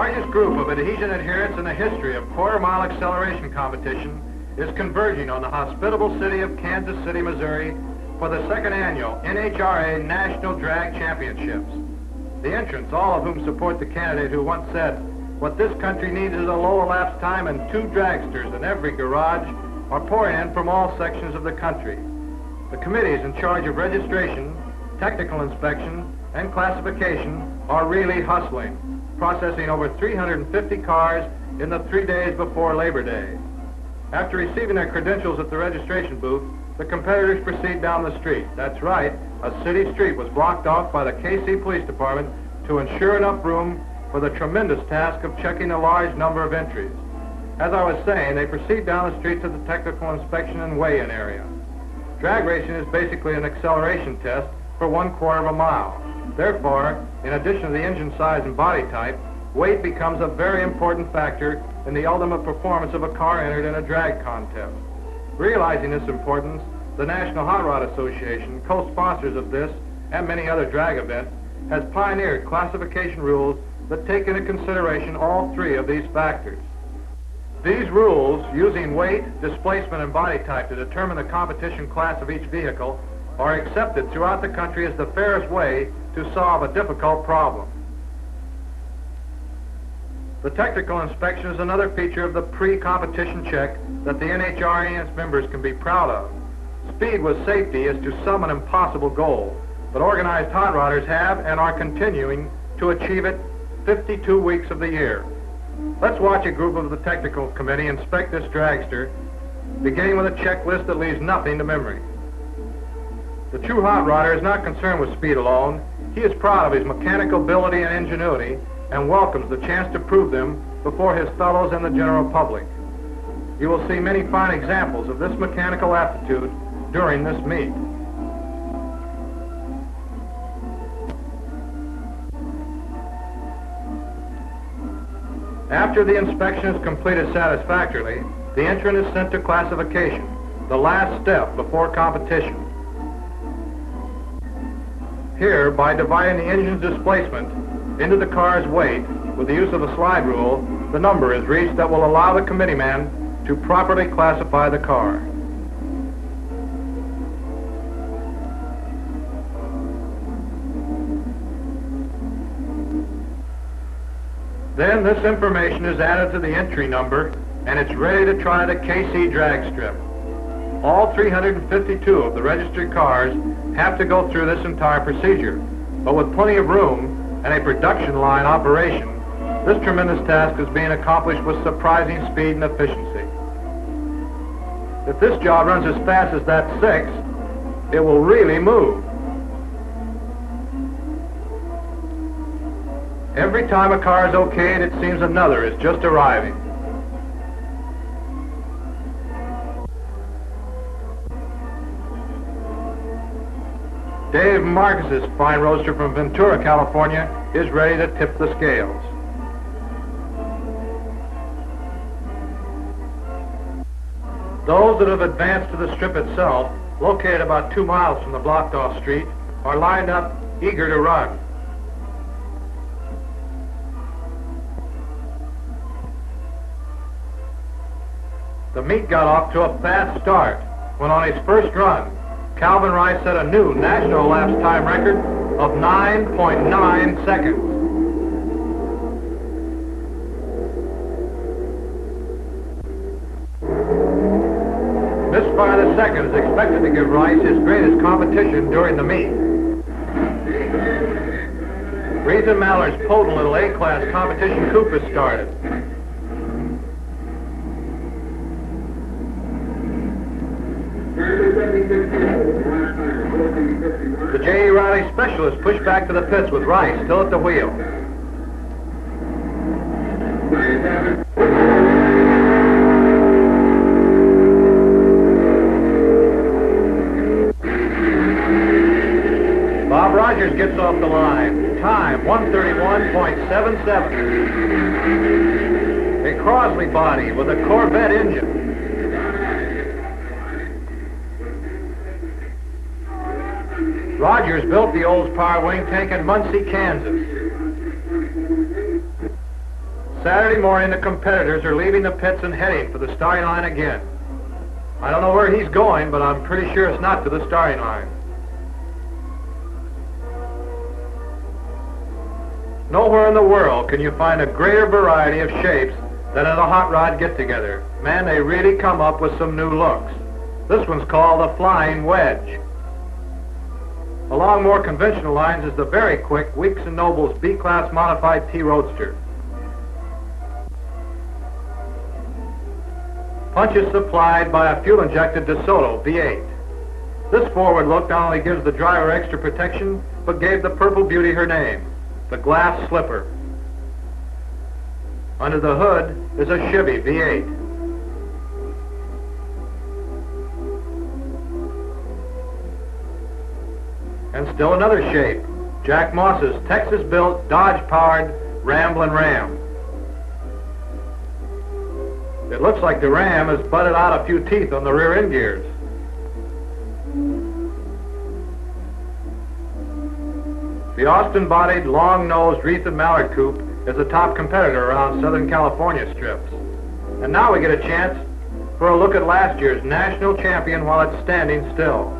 largest group of adhesion adherents in the history of quarter-mile acceleration competition is converging on the hospitable city of Kansas City, Missouri for the second annual NHRA National Drag Championships. The entrants, all of whom support the candidate who once said, "What this country needs is a low elapsed time and 2 dragsters in every garage," are pouring in from all sections of the country. The committees in charge of registration, technical inspection, and classification are really hustling, processing over 350 cars in the 3 days before Labor Day. After receiving their credentials at the registration booth, the competitors proceed down the street. That's right, a city street was blocked off by the KC Police Department to ensure enough room for the tremendous task of checking a large number of entries. As I was saying, they proceed down the street to the technical inspection and weigh-in area. Drag racing is basically an acceleration test for 1/4 of a mile. Therefore, in addition to the engine size and body type, weight becomes a very important factor in the ultimate performance of a car entered in a drag contest. Realizing this importance, the National Hot Rod Association, co-sponsors of this and many other drag events, has pioneered classification rules that take into consideration all 3 of these factors. These rules, using weight, displacement, and body type to determine the competition class of each vehicle, are accepted throughout the country as the fairest way to solve a difficult problem. The technical inspection is another feature of the pre-competition check that the NHRA and its members can be proud of. Speed with safety is to some an impossible goal, but organized hot rodders have and are continuing to achieve it 52 weeks of the year. Let's watch a group of the technical committee inspect this dragster, beginning with a checklist that leaves nothing to memory. The true hot rodder is not concerned with speed alone. He is proud of his mechanical ability and ingenuity and welcomes the chance to prove them before his fellows and the general public. You will see many fine examples of this mechanical aptitude during this meet. After the inspection is completed satisfactorily, the entrant is sent to classification, the last step before competition. Here, by dividing the engine's displacement into the car's weight with the use of a slide rule, the number is reached that will allow the committeeman to properly classify the car. Then this information is added to the entry number and it's ready to try the KC drag strip. All 352 of the registered cars have to go through this entire procedure, but with plenty of room and a production line operation, this tremendous task is being accomplished with surprising speed and efficiency. If this job runs as fast as that 6, it will really move. Every time a car is okayed, it seems another is just arriving. Dave Marcus's fine roadster from Ventura, California, is ready to tip the scales. Those that have advanced to the strip itself, located about 2 miles from the blocked-off street, are lined up, eager to run. The meet got off to a fast start when on his first run, Calvin Rice set a new national elapsed time record of 9.9 seconds. This by the second is expected to give Rice his greatest competition during the meet. Reason Maller's potent little A-class competition coupe has started. The J.E. Riley specialist pushed back to the pits with Rice still at the wheel. Bob Rogers gets off the line. Time, 131.77. A Crosley body with a Corvette engine. Rogers built the Olds Power Wing tank in Muncie, Kansas. Saturday morning, the competitors are leaving the pits and heading for the starting line again. I don't know where he's going, but I'm pretty sure it's not to the starting line. Nowhere in the world can you find a greater variety of shapes than at a hot rod get-together. Man, they really come up with some new looks. This one's called the Flying Wedge. Along more conventional lines is the very quick Weeks & Noble's B-Class Modified T-Roadster. Punch is supplied by a fuel-injected DeSoto V8. This forward look not only gives the driver extra protection, but gave the Purple Beauty her name, the Glass Slipper. Under the hood is a Chevy V8. And still another shape, Jack Moss's Texas-built, Dodge-powered Ramblin' Ram. It looks like the Ram has butted out a few teeth on the rear end gears. The Austin-bodied, long-nosed Reetha Mallard Coupe is a top competitor around Southern California strips. And now we get a chance for a look at last year's national champion while it's standing still.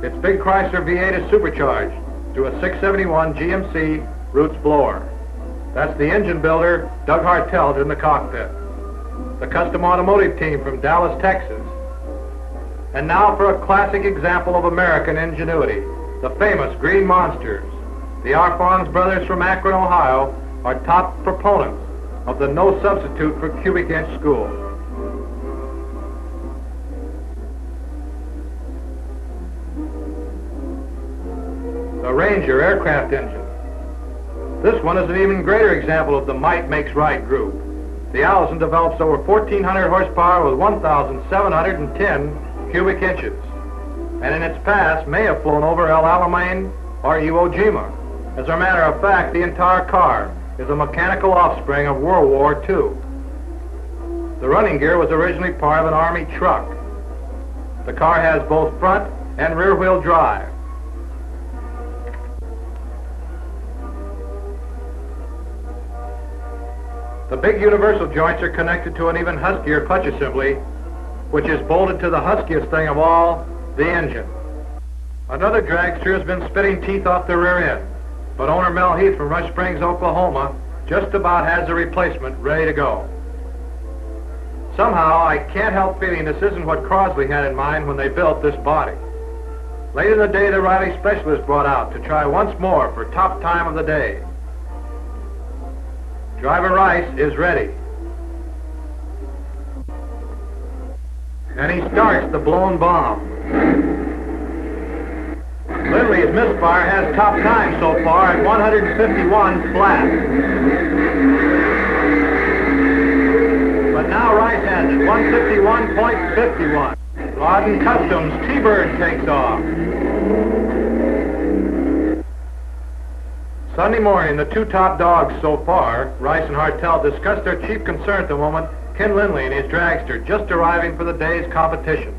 Its big Chrysler V8 is supercharged through a 671 GMC Roots blower. That's the engine builder, Doug Hartelt, in the cockpit. The custom automotive team from Dallas, Texas. And now for a classic example of American ingenuity, the famous Green Monsters. The Arfons brothers from Akron, Ohio, are top proponents of the no substitute for cubic inch school. The Ranger aircraft engine. This one is an even greater example of the might makes right group. The Allison develops over 1,400 horsepower with 1,710 cubic inches, and in its past may have flown over El Alamein or Iwo Jima. As a matter of fact, the entire car is a mechanical offspring of World War II. The running gear was originally part of an Army truck. The car has both front and rear wheel drive. The big universal joints are connected to an even huskier clutch assembly, which is bolted to the huskiest thing of all, the engine. Another dragster has been spitting teeth off the rear end, but owner Mel Heath from Rush Springs, Oklahoma, just about has a replacement ready to go. Somehow, I can't help feeling this isn't what Crosley had in mind when they built this body. Late in the day, the Riley specialist brought out to try once more for top time of the day. Driver Rice is ready. And he starts the blown bomb. Lindley's misfire has top time so far at 151 flat. But now Rice has it, 151.51. Lawton Customs T-Bird takes off. Sunday morning, the two top dogs so far, Rice and Hartelt, discussed their chief concern at the moment, Ken Lindley and his dragster, just arriving for the day's competition.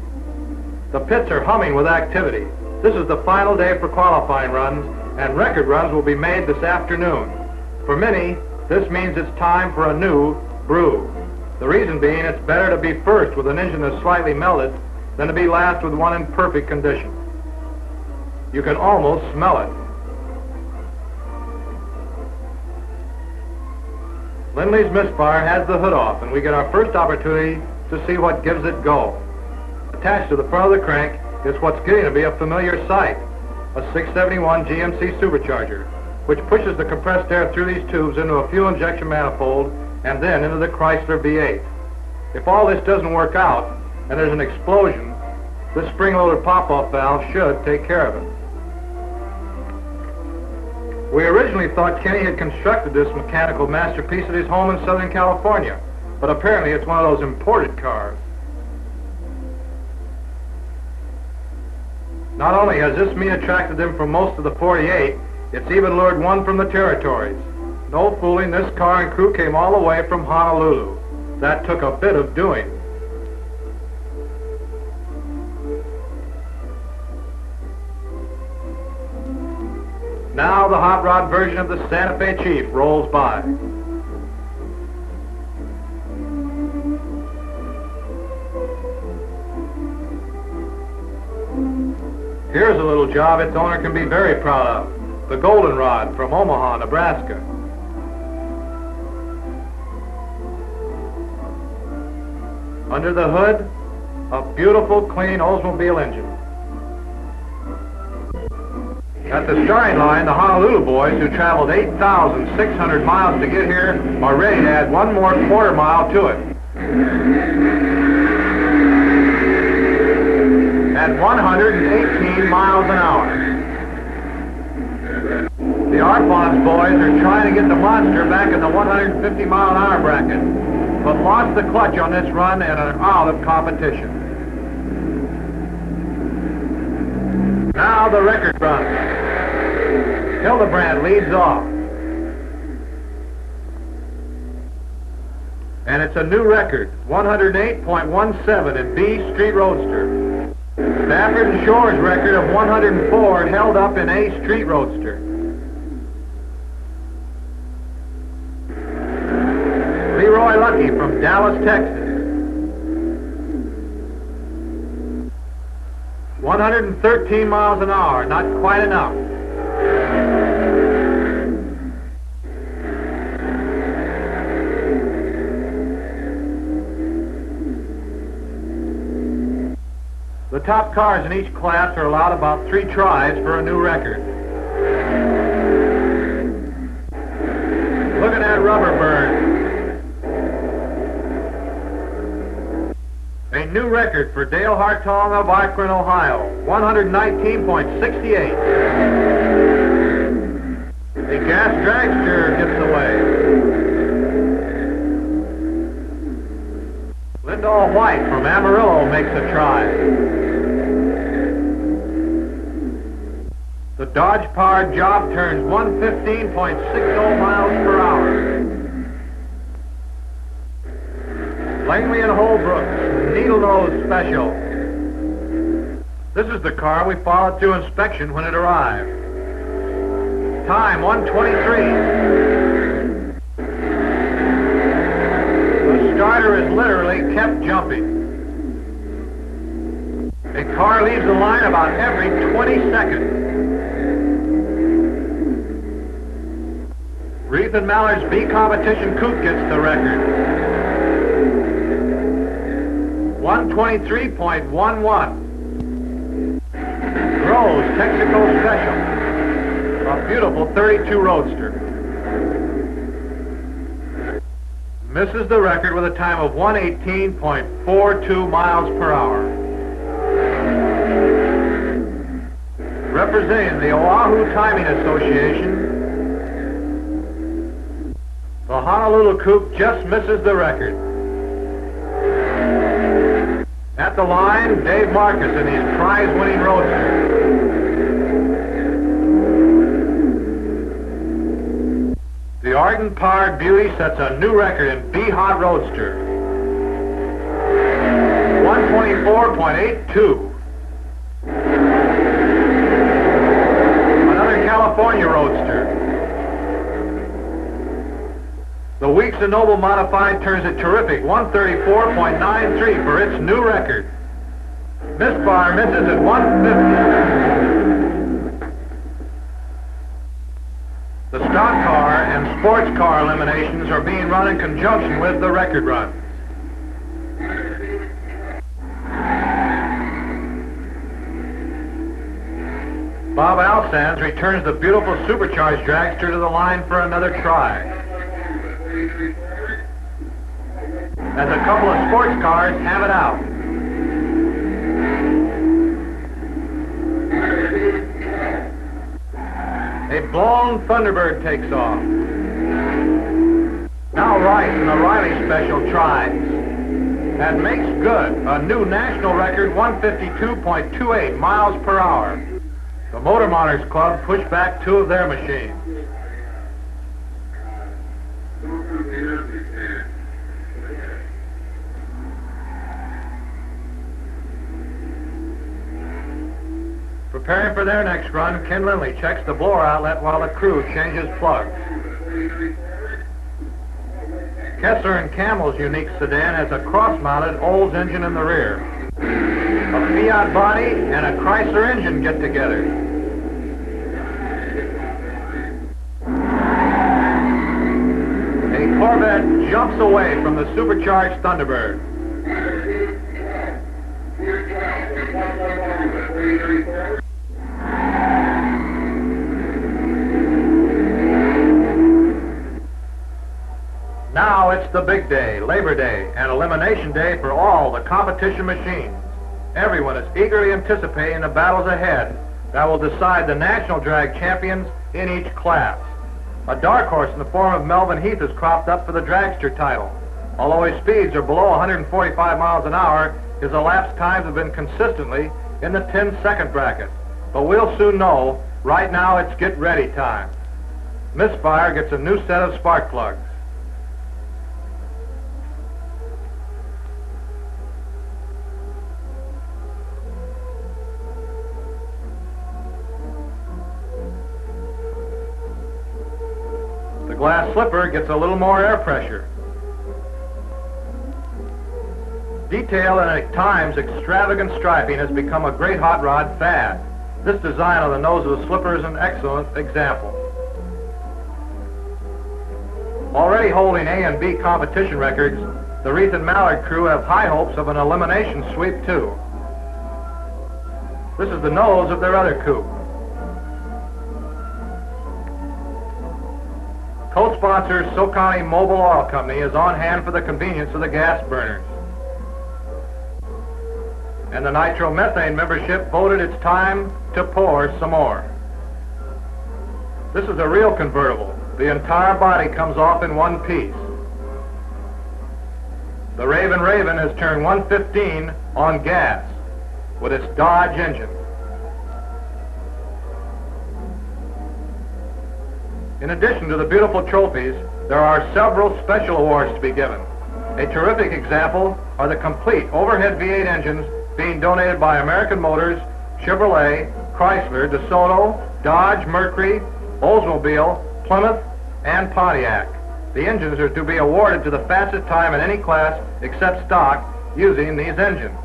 The pits are humming with activity. This is the final day for qualifying runs, and record runs will be made this afternoon. For many, this means it's time for a new brew. The reason being, it's better to be first with an engine that's slightly melted than to be last with one in perfect condition. You can almost smell it. Lindley's misfire has the hood off, and we get our first opportunity to see what gives it go. Attached to the front of the crank is what's getting to be a familiar sight, a 671 GMC supercharger, which pushes the compressed air through these tubes into a fuel injection manifold and then into the Chrysler V8. If all this doesn't work out and there's an explosion, this spring-loaded pop-off valve should take care of it. We originally thought Kenny had constructed this mechanical masterpiece at his home in Southern California, but apparently it's one of those imported cars. Not only has this mean attracted them from most of the 48, it's even lured one from the territories. No fooling, this car and crew came all the way from Honolulu. That took a bit of doing. Now the hot rod version of the Santa Fe Chief rolls by. Here's a little job its owner can be very proud of. The Goldenrod from Omaha, Nebraska. Under the hood, a beautiful, clean Oldsmobile engine. At the starting line, the Honolulu boys, who traveled 8,600 miles to get here, are ready to add one more quarter mile to it. At 118 miles an hour. The Arpons boys are trying to get the Monster back in the 150 mile an hour bracket, but lost the clutch on this run and are out of competition. Now the record run. Hildebrand leads off. And it's a new record, 108.17 in B Street Roadster. Stafford and Shore's record of 104 held up in A Street Roadster. Leroy Lucky from Dallas, Texas. 113 miles an hour, not quite enough. The top cars in each class are allowed about 3 tries for a new record. Look at that rubber burn. A new record for Dale Hartong of Akron, Ohio, 119.68. A gas dragster gets away. Lyndall White from Amarillo makes a try. The Dodge-powered job turns 115.60 miles per hour. Langley and Holbrook, Needle Nose Special. This is the car we followed through inspection when it arrived. Time, 1:23. The starter is literally kept jumping. A car leaves the line about every 20 seconds. Reith and Mallard's B competition coupe gets the record. 123.11. Groves Texaco Special. A beautiful 32 Roadster. Misses the record with a time of 118.42 miles per hour. Representing the Oahu Timing Association, the Honolulu coupe just misses the record. At the line, Dave Marcus in his prize-winning Roadster. The Arden-powered Beauty sets a new record in B-Hot Roadster. 124.82. Another California Roadster. The Weeks and Noble Modified turns a terrific 134.93 for its new record. Misfire misses at 150. The stock car and sports car eliminations are being run in conjunction with the record run. Bob Alsands returns the beautiful supercharged dragster to the line for another try. As a couple of sports cars have it out. A blown Thunderbird takes off. Now Rice in the Riley Special tries. And makes good a new national record, 152.28 miles per hour. The Motor Monitors Club pushed back 2 of their machines. Preparing for their next run, Ken Lindley checks the blower outlet while the crew changes plugs. Kessler and Camel's unique sedan has a cross-mounted Olds engine in the rear. A Fiat body and a Chrysler engine get together. A Corvette jumps away from the supercharged Thunderbird. Now it's the big day, Labor Day, and Elimination Day for all the competition machines. Everyone is eagerly anticipating the battles ahead that will decide the national drag champions in each class. A dark horse in the form of Melvin Heath has cropped up for the dragster title. Although his speeds are below 145 miles an hour, his elapsed times have been consistently in the 10-second bracket. But we'll soon know. Right now it's get ready time. Misfire gets a new set of spark plugs. The glass slipper gets a little more air pressure. Detail and at times extravagant striping has become a great hot rod fad. This design on the nose of the slipper is an excellent example. Already holding A and B competition records, the Reith and Mallard crew have high hopes of an elimination sweep too. This is the nose of their other coupe. Co-sponsor SoCounty Mobile Oil Company is on hand for the convenience of the gas burners. And the nitromethane membership voted it's time to pour some more. This is a real convertible. The entire body comes off in one piece. The Raven has turned 115 on gas with its Dodge engine. In addition to the beautiful trophies, there are several special awards to be given. A terrific example are the complete overhead V8 engines being donated by American Motors, Chevrolet, Chrysler, DeSoto, Dodge, Mercury, Oldsmobile, Plymouth, and Pontiac. The engines are to be awarded to the fastest time in any class except stock using these engines.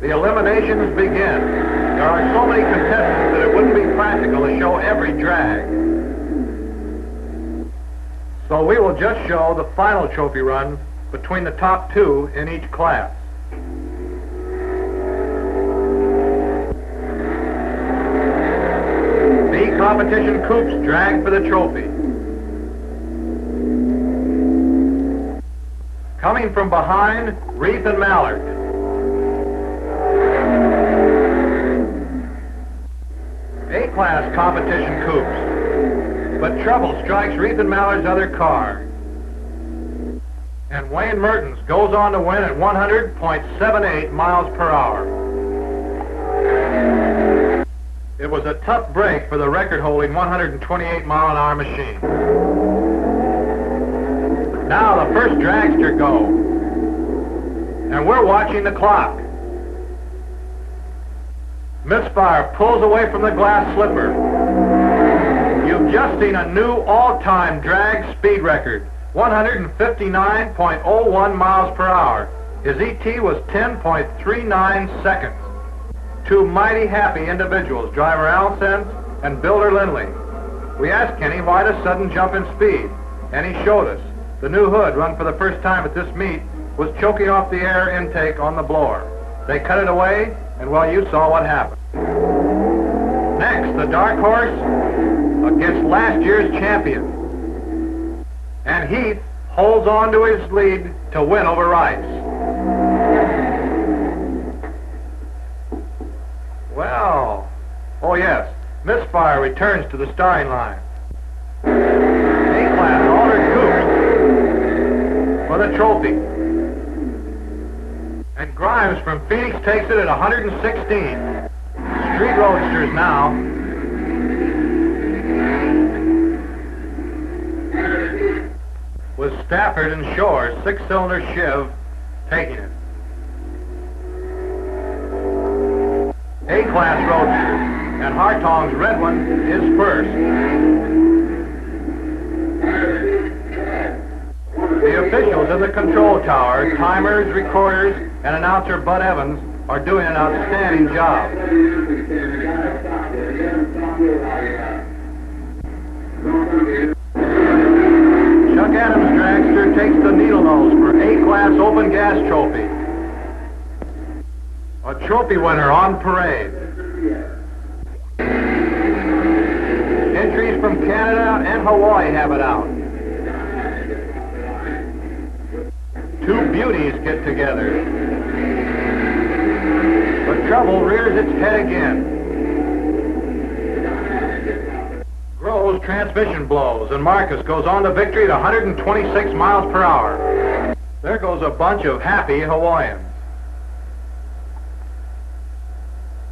The eliminations begin. There are so many contestants that it wouldn't be practical to show every drag. So we will just show the final trophy run between the top two in each class. B competition coupes drag for the trophy. Coming from behind, Reith and Mallard. A-class competition coupes. But trouble strikes Reith and Mallard's other car. And Wayne Mertens goes on to win at 100.78 miles per hour. It was a tough break for the record-holding 128-mile-an-hour machine. Now the first dragster go. And we're watching the clock. Misfire pulls away from the glass slipper. You've just seen a new all-time drag speed record, 159.01 miles per hour. His ET was 10.39 seconds. Two mighty happy individuals, driver Al Sens and Builder Lindley. We asked Kenny why the sudden jump in speed, and he showed us. The new hood, run for the first time at this meet, was choking off the air intake on the blower. They cut it away, and well, you saw what happened. Next, the dark horse against last year's champion. And Heath holds on to his lead to win over Rice. Well, oh yes, Misfire returns to the starting line. A-class altered coupe for the trophy. And Grimes from Phoenix takes it at 116. Street roadsters now. With Stafford and Shore, six-cylinder Chev, taking it. A-class roadster, and Hartong's red one is first. The officials in the control tower, timers, recorders, and announcer Bud Evans are doing an outstanding job. Chuck Adams' dragster takes the needle nose for A-class open gas trophy. A trophy winner on parade. Entries from Canada and Hawaii have it out. Two beauties get together. But trouble rears its head again. Grove's transmission blows, and Marcus goes on to victory at 126 miles per hour. There goes a bunch of happy Hawaiians.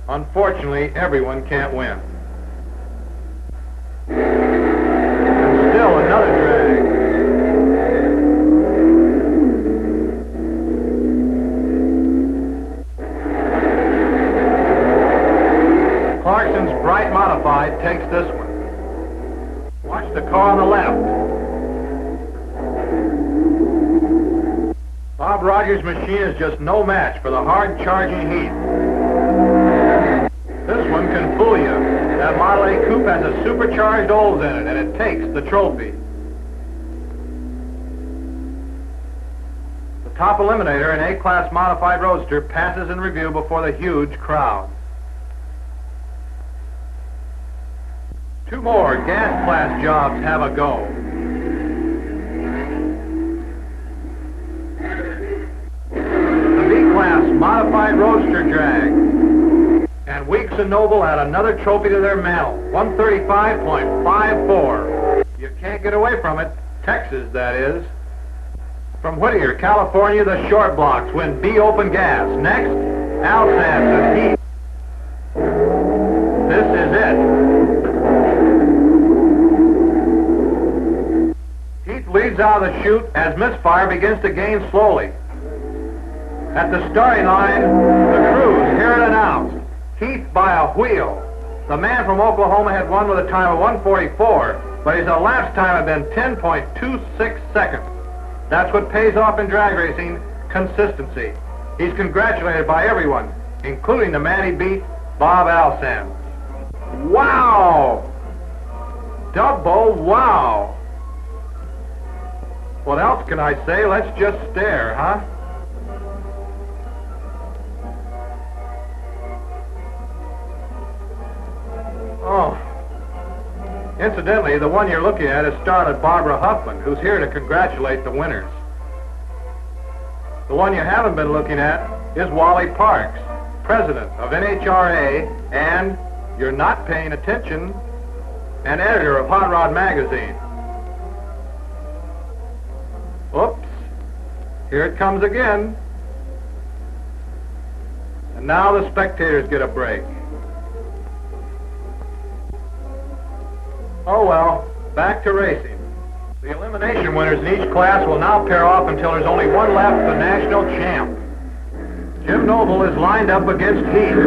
Unfortunately, everyone can't win. And still another drag. Clarkson's Bright Modified takes this one. Watch the car on the left. Bob Rogers' machine is just no match for the hard-charging Heath. This one can fool you. That Model A coupe has a supercharged Olds in it, and it takes the trophy. The top eliminator, an A-class modified roadster, passes in review before the huge crowd. Two more gas class jobs have a go. The B-class modified roadster drag. And Weeks and Noble add another trophy to their mantle, 135.54. You can't get away from it. Texas, that is. From Whittier, California, the short blocks win B open gas. Next, Alsace and Heath. This is it. Heath leads out of the chute as Misfire begins to gain slowly. At the starting line, the crews hear it announced. Heath by a wheel. The man from Oklahoma had won with a time of 1:44, but his elapsed time had been 10.26 seconds. That's what pays off in drag racing, consistency. He's congratulated by everyone, including the man he beat, Bob Alsam. Wow! Double wow! What else can I say? Let's just stare, huh? Oh. Incidentally, the one you're looking at is starlet Barbara Huffman, who's here to congratulate the winners. The one you haven't been looking at is Wally Parks, president of NHRA, and, you're not paying attention, an editor of Hot Rod magazine. Oops. Here it comes again. And now the spectators get a break. Oh well, back to racing. The elimination winners in each class will now pair off until there's only one left, the national champ. Jim Noble is lined up against Heath.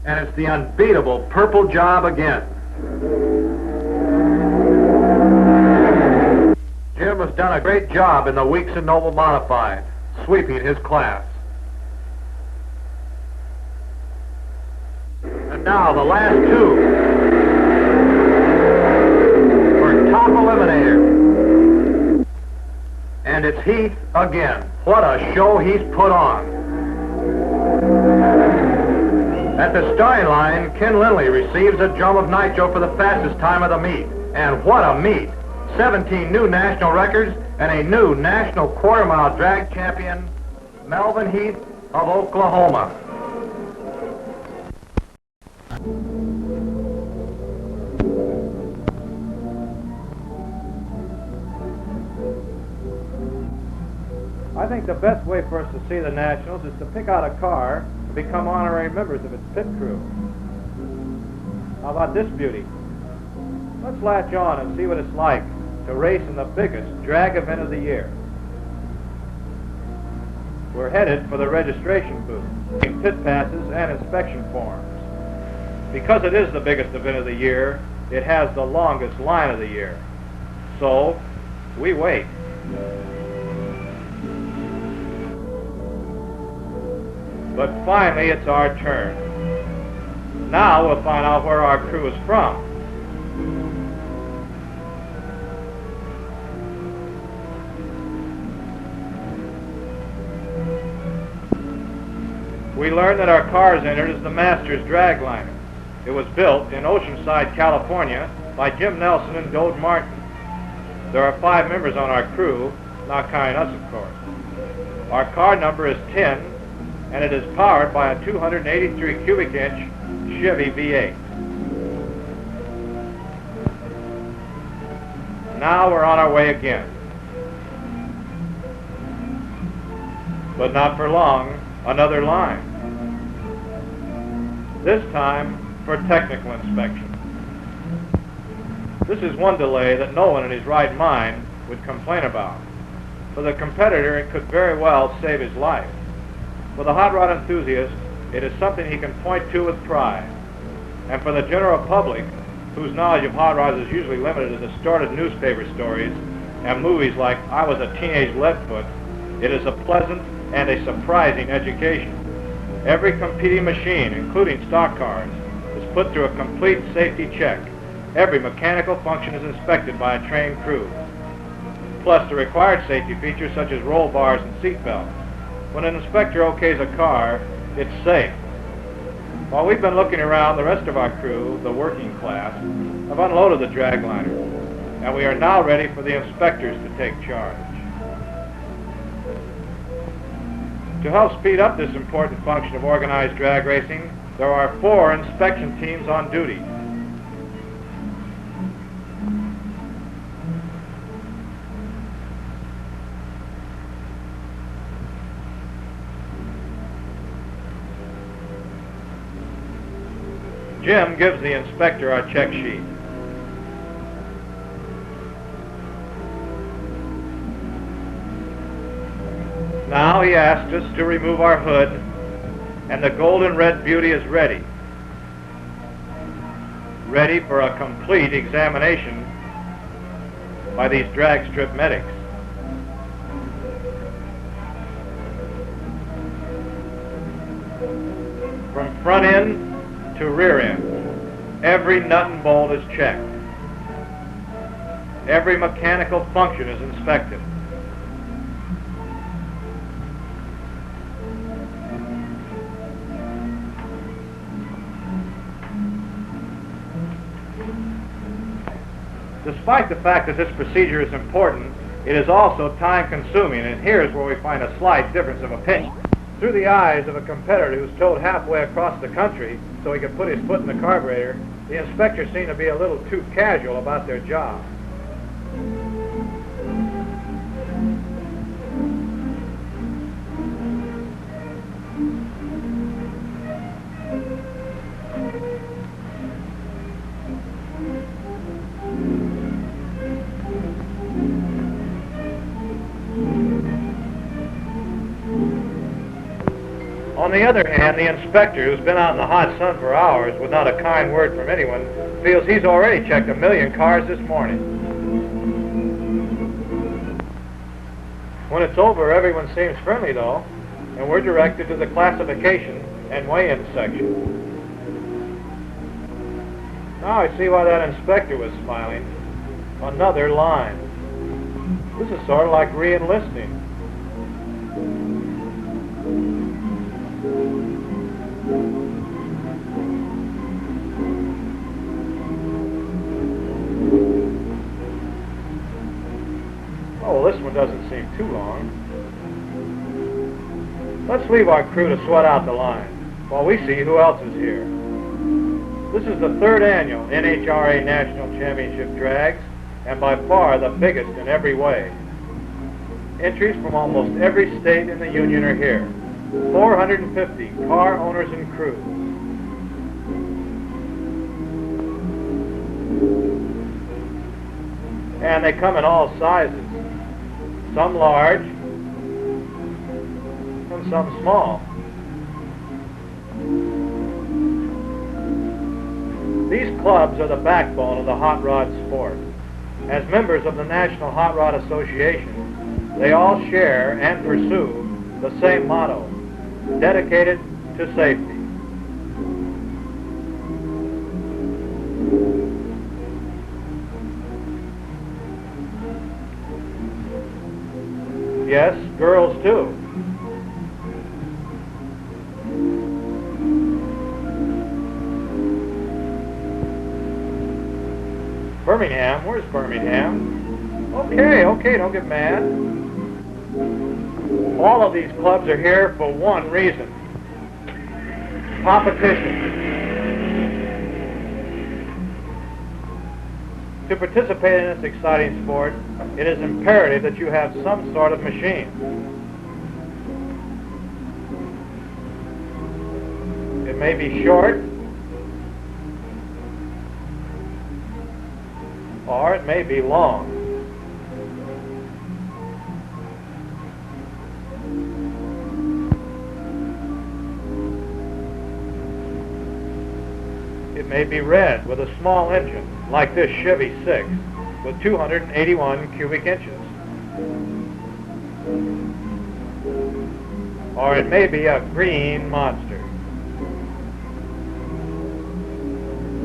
And it's the unbeatable purple job again. Jim has done a great job in the Weeks and Noble Modified, sweeping his class. And now the last two for top eliminator. And it's Heath again. What a show he's put on. At the starting line, Ken Lindley receives a drum of nitro for the fastest time of the meet. And what a meet! 17 new national records and a new national quarter-mile drag champion, Melvin Heath of Oklahoma. I think the best way for us to see the Nationals is to pick out a car to become honorary members of its pit crew. How about this beauty? Let's latch on and see what it's like to race in the biggest drag event of the year. We're headed for the registration booth, pit passes and inspection forms. Because it is the biggest event of the year, it has the longest line of the year. So, we wait. But finally, it's our turn. Now we'll find out where our crew is from. We learn that our car is entered as the Masters Dragliner. It was built in Oceanside, California by Jim Nelson and Dode Martin. There are 5 members on our crew, not counting us, of course. Our car number is 10, and it is powered by a 283 cubic inch Chevy V8. Now we're on our way again. But not for long, another line. This time for technical inspection. This is one delay that no one in his right mind would complain about. For the competitor, it could very well save his life. For the hot rod enthusiast, it is something he can point to with pride. And for the general public, whose knowledge of hot rods is usually limited to distorted newspaper stories and movies like I Was a Teenage Leadfoot, it is a pleasant and a surprising education. Every competing machine, including stock cars, is put through a complete safety check. Every mechanical function is inspected by a trained crew. Plus the required safety features such as roll bars and seat belts. When an inspector okays a car, it's safe. While we've been looking around, the rest of our crew, the working class, have unloaded the dragliner, and we are now ready for the inspectors to take charge. To help speed up this important function of organized drag racing, there are 4 inspection teams on duty. Jim gives the inspector our check sheet. Now he asks us to remove our hood, and the golden red beauty is ready. Ready for a complete examination by these drag strip medics. From front end to rear end, every nut and bolt is checked. Every mechanical function is inspected. Despite the fact that this procedure is important, it is also time-consuming, and here's where we find a slight difference of opinion. Through the eyes of a competitor who's towed halfway across the country so he could put his foot in the carburetor, the inspectors seem to be a little too casual about their job. On the other hand, the inspector, who's been out in the hot sun for hours without a kind word from anyone, feels he's already checked 1 million cars this morning. When it's over, everyone seems friendly, though, and we're directed to the classification and weigh-in section. Now I see why that inspector was smiling. Another line. This is sort of like re-enlisting. Oh, well, this one doesn't seem too long. Let's leave our crew to sweat out the line while we see who else is here. This is the 3rd annual NHRA National Championship Drags, and by far the biggest in every way. Entries from almost every state in the Union are here. 450 car owners and crews. And they come in all sizes. Some large, some small. These clubs are the backbone of the hot rod sport. As members of the National Hot Rod Association, they all share and pursue the same motto: dedicated to safety. Yes, girls too. Birmingham, where's Birmingham? Okay, don't get mad. All of these clubs are here for one reason: competition. To participate in this exciting sport, it is imperative that you have some sort of machine. It may be short, or it may be long. It may be red with a small engine, like this Chevy 6, with 281 cubic inches. Or it may be a green monster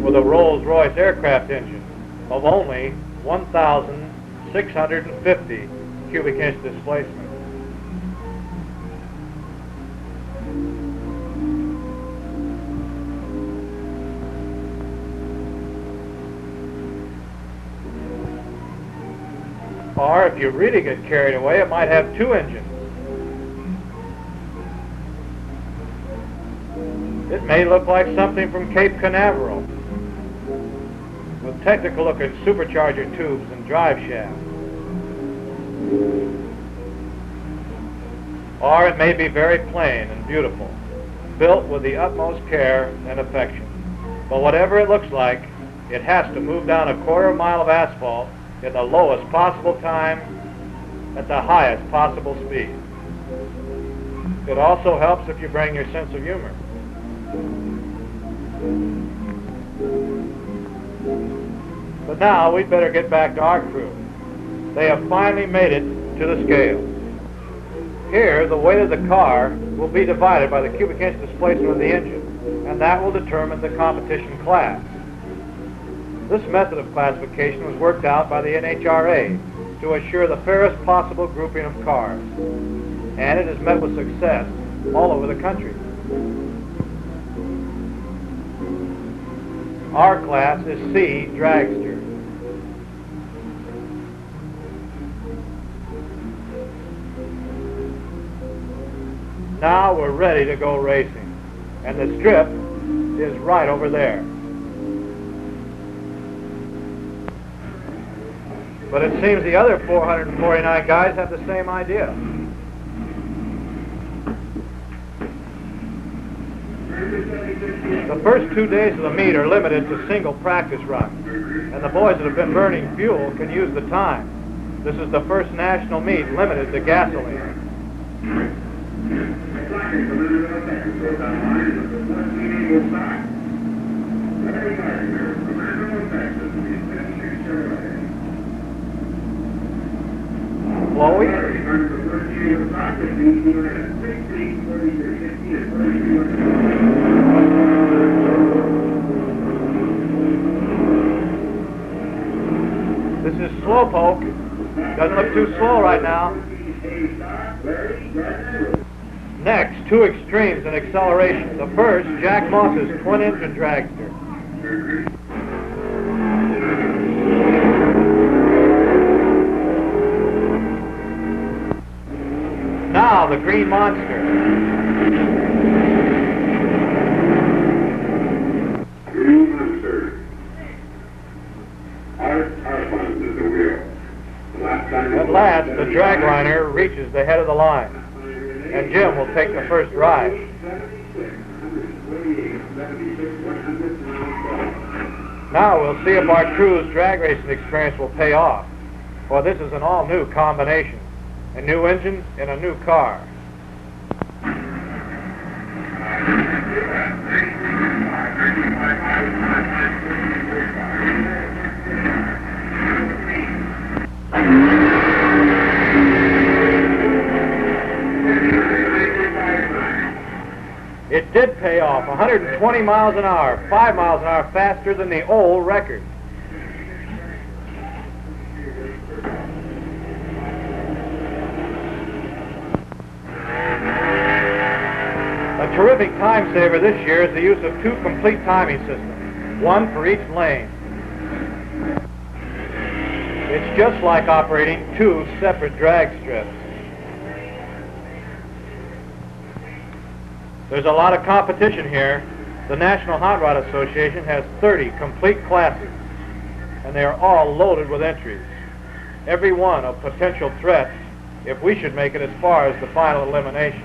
with a Rolls-Royce aircraft engine of only 1,650 cubic inch displacement. Or if you really get carried away, it might have two engines. It may look like something from Cape Canaveral, with technical-looking supercharger tubes and drive shafts. Or it may be very plain and beautiful, built with the utmost care and affection. But whatever it looks like, it has to move down a quarter mile of asphalt in the lowest possible time at the highest possible speed. It also helps if you bring your sense of humor. But now we'd better get back to our crew. They have finally made it to the scale. Here, the weight of the car will be divided by the cubic inch displacement of the engine, and that will determine the competition class. This method of classification was worked out by the NHRA to assure the fairest possible grouping of cars, and it has met with success all over the country. Our class is C Dragster. Now we're ready to go racing, and the strip is right over there. But it seems the other 449 guys have the same idea. The first 2 days of the meet are limited to single practice runs, and the boys that have been burning fuel can use the time. This is the first national meet limited to gasoline. Chloe? This is Slowpoke. Doesn't look too slow right now. Next, two extremes in acceleration. The first, Jack Moss's twin-engine dragster. Now the Green Monster. Green Monster. Our fun is the wheel. At last, the Dragliner reaches the head of the line, and Jim will take the first ride. Now we'll see if our crew's drag racing experience will pay off, for this is an all-new combination. A new engine in a new car. 120 miles an hour, 5 miles an hour faster than the old record. A terrific time saver this year is the use of 2 complete timing systems, 1 for each lane. It's just like operating 2 separate drag strips. There's a lot of competition here. The National Hot Rod Association has 30 complete classes, and they are all loaded with entries, every one a potential threat if we should make it as far as the final elimination.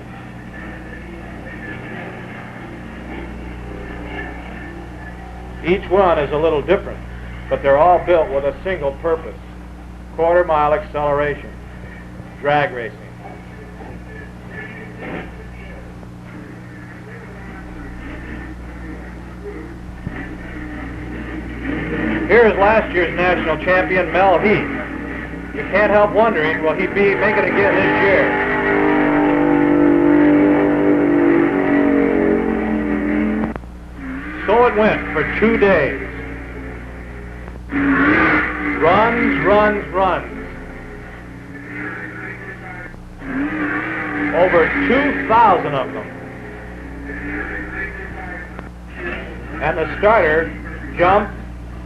Each one is a little different, but they're all built with a single purpose: quarter-mile acceleration, drag racing. Here is last year's national champion, Mel Heath. You can't help wondering, will he be making it again this year? So it went for 2 days. Runs, runs, runs. Over 2,000 of them. And the starter jumped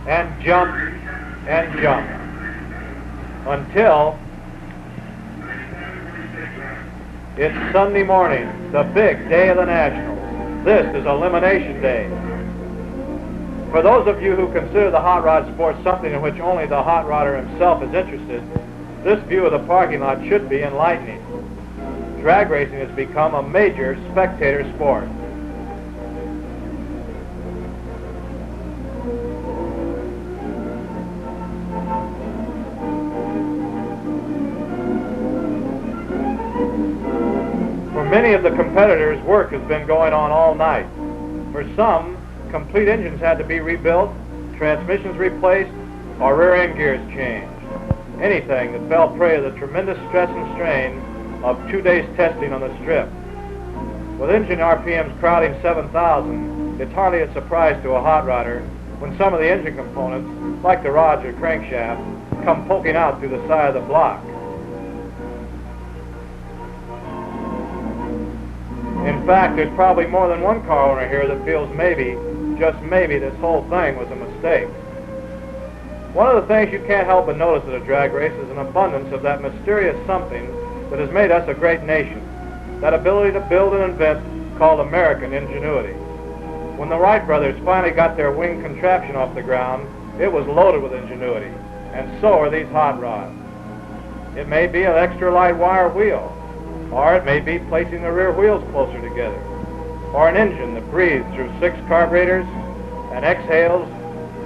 and jumped and jumped until it's Sunday morning, the big day of the Nationals. This is Elimination Day. For those of you who consider the hot rod sport something in which only the hot rodder himself is interested, this view of the parking lot should be enlightening. Drag racing has become a major spectator sport. Many of the competitors' work has been going on all night. For some, complete engines had to be rebuilt, transmissions replaced, or rear end gears changed. Anything that fell prey to the tremendous stress and strain of 2 days testing on the strip. With engine RPMs crowding 7,000, it's hardly a surprise to a hot rodder when some of the engine components, like the rods or crankshaft, come poking out through the side of the block. In fact, there's probably more than one car owner here that feels maybe, just maybe, this whole thing was a mistake. One of the things you can't help but notice at a drag race is an abundance of that mysterious something that has made us a great nation, that ability to build and invent called American ingenuity. When the Wright brothers finally got their wing contraption off the ground, it was loaded with ingenuity, and so are these hot rods. It may be an extra light wire wheel, or it may be placing the rear wheels closer together, or an engine that breathes through 6 carburetors and exhales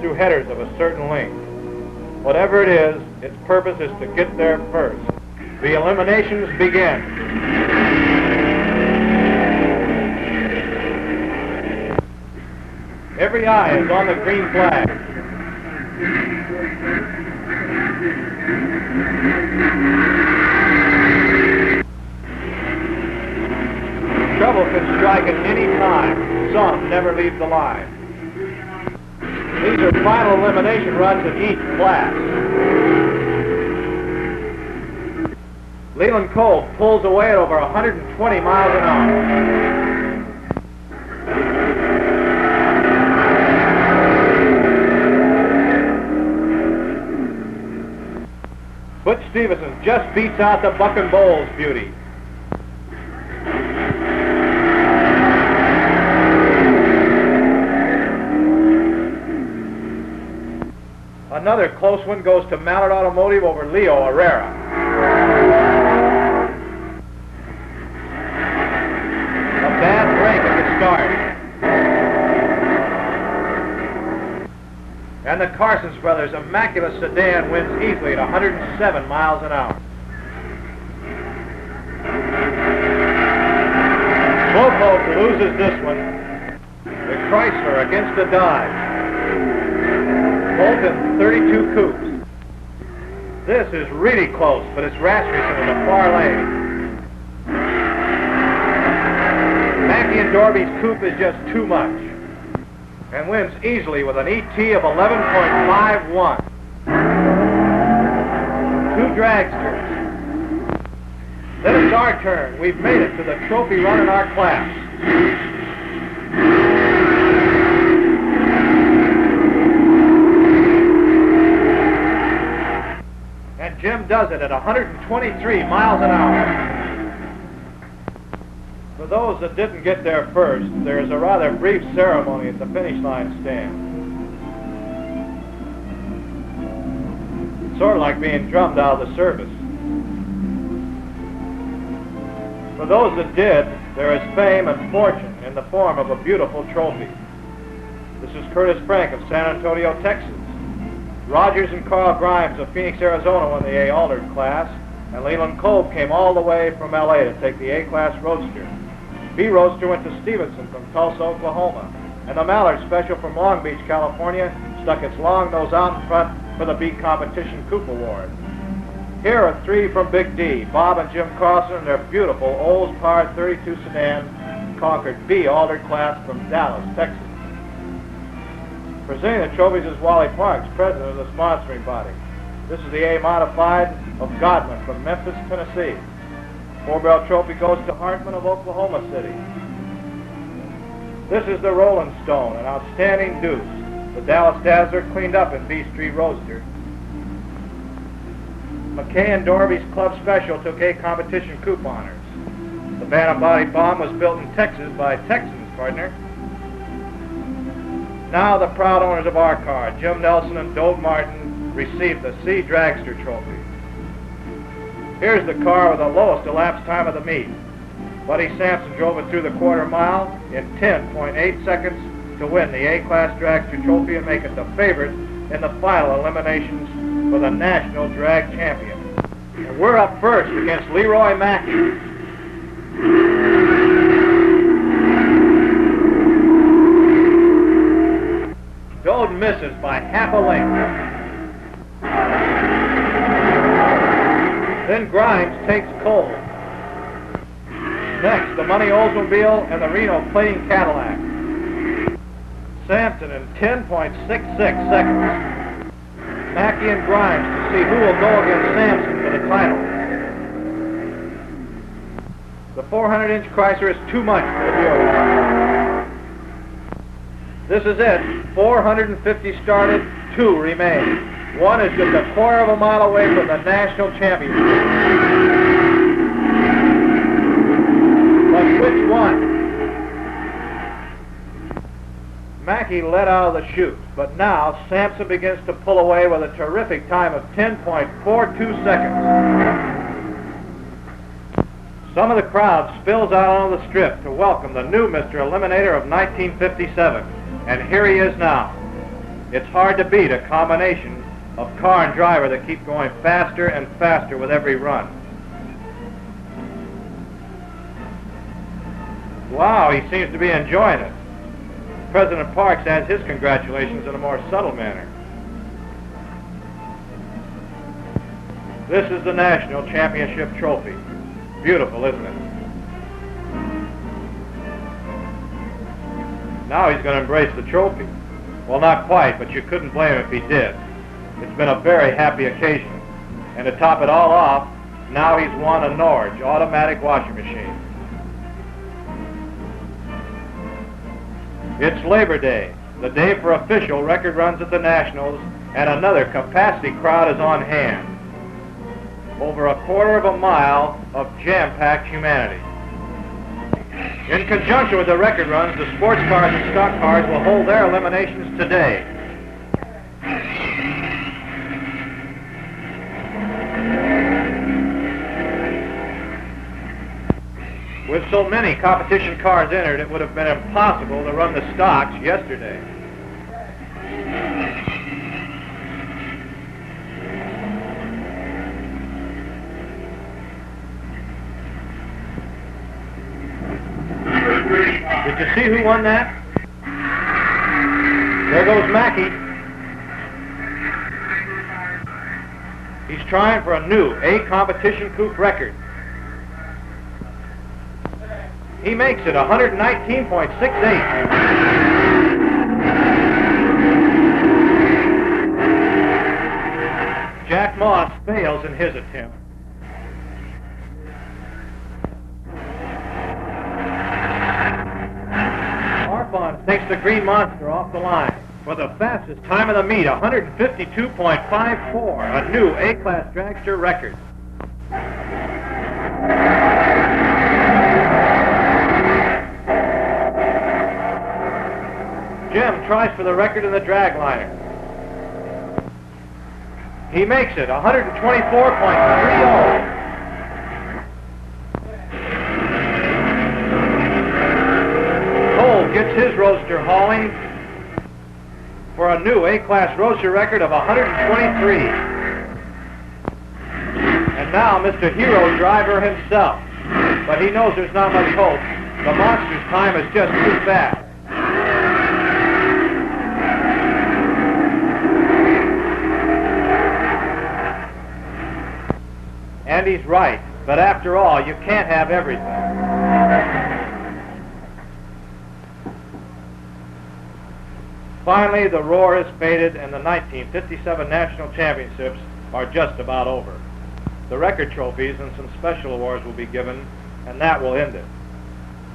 through headers of a certain length. Whatever it is, its purpose is to get there first. The eliminations begin. Every eye is on the green flag. Trouble can strike at any time. Some never leave the line. These are final elimination runs in each class. Leland Cole pulls away at over 120 miles an hour. Butch Stevenson just beats out the Buck and Bowles beauty. Another close one goes to Mallard Automotive over Leo Herrera. A bad break at the start. And the Carsons brothers' immaculate sedan wins easily at 107 miles an hour. Slowpoke loses this one. The Chrysler against the Dodge. Both in 32 coupes. This is really close, but it's Rasmussen in the far lane. Mackey Mackey and Dorby's coupe is just too much, and wins easily with an ET of 11.51. Two dragsters. Then it's our turn. We've made it to the trophy run in our class. And Jim does it at 123 miles an hour. For those that didn't get there first, there is a rather brief ceremony at the finish line stand. It's sort of like being drummed out of the service. For those that did, there is fame and fortune in the form of a beautiful trophy. This is Curtis Frank of San Antonio, Texas. Rogers and Carl Grimes of Phoenix, Arizona won the A-Aldred class, and Leland Kolb came all the way from L.A. to take the A-class Roadster. B-Roadster went to Stevenson from Tulsa, Oklahoma, and the Mallard Special from Long Beach, California stuck its long nose out in front for the B Competition Coupe Award. Here are three from Big D, Bob and Jim Carlson and their beautiful Olds Par 32 sedan Concord B-Aldred class from Dallas, Texas. Presenting the trophies is Wally Parks, president of the sponsoring body. This is the A-Modified of Godman from Memphis, Tennessee. Four-barrel trophy goes to Hartman of Oklahoma City. This is the Rolling Stone, an outstanding deuce. The Dallas Dazzler cleaned up in B Street Roadster. McKay and Dorby's Club Special took A Competition Coupe honors. The Bantam Body Bomb was built in Texas by Texan's partner. Now the proud owners of our car, Jim Nelson and Dove Martin, receive the C Dragster Trophy. Here's the car with the lowest elapsed time of the meet. Buddy Sampson drove it through the quarter mile in 10.8 seconds to win the A-Class Dragster Trophy and make it the favorite in the final eliminations for the National Drag Champion. And we're up first against Leroy Mackey. Dode misses by half a length. Then Grimes takes Kolb. Next, the Money Oldsmobile and the Reno Plating Cadillac. Sampson in 10.66 seconds. Mackey and Grimes to see who will go against Sampson for the title. The 400-inch Chrysler is too much for the Buick. This is it. 450 started, 2 remain. One is just a quarter of a mile away from the national championship. But which one? Mackey let out of the chute, but now Sampson begins to pull away with a terrific time of 10.42 seconds. Some of the crowd spills out onto the strip to welcome the new Mr. Eliminator of 1957, and here he is now. It's hard to beat a combination of car and driver that keep going faster and faster with every run. Wow, he seems to be enjoying it. President Parks adds his congratulations in a more subtle manner. This is the National Championship Trophy. Beautiful, isn't it? Now he's going to embrace the trophy. Well, not quite, but you couldn't blame him if he did. It's been a very happy occasion. And to top it all off, now he's won a Norge automatic washing machine. It's Labor Day, the day for official record runs at the Nationals, and another capacity crowd is on hand. Over a quarter of a mile of jam-packed humanity. In conjunction with the record runs, the sports cars and stock cars will hold their eliminations today. With so many competition cars entered, it would have been impossible to run the stocks yesterday. Did you see who won that? There goes Mackey. He's trying for a new A Competition Coupe record. He makes it 119.68. Jack Moss fails in his attempt. Arfon takes the Green Monster off the line for the fastest time of the meet, 152.54, a new A-class dragster record. Jim tries for the record in the drag liner. He makes it 124.30. Cole gets his roadster hauling for a new A-class roadster record of 123. And now Mr. Hero Driver himself. But he knows there's not much hope. The monster's time is just too fast. And he's right, but after all, you can't have everything. Finally, the roar is faded and the 1957 National Championships are just about over. The record trophies and some special awards will be given, and that will end it.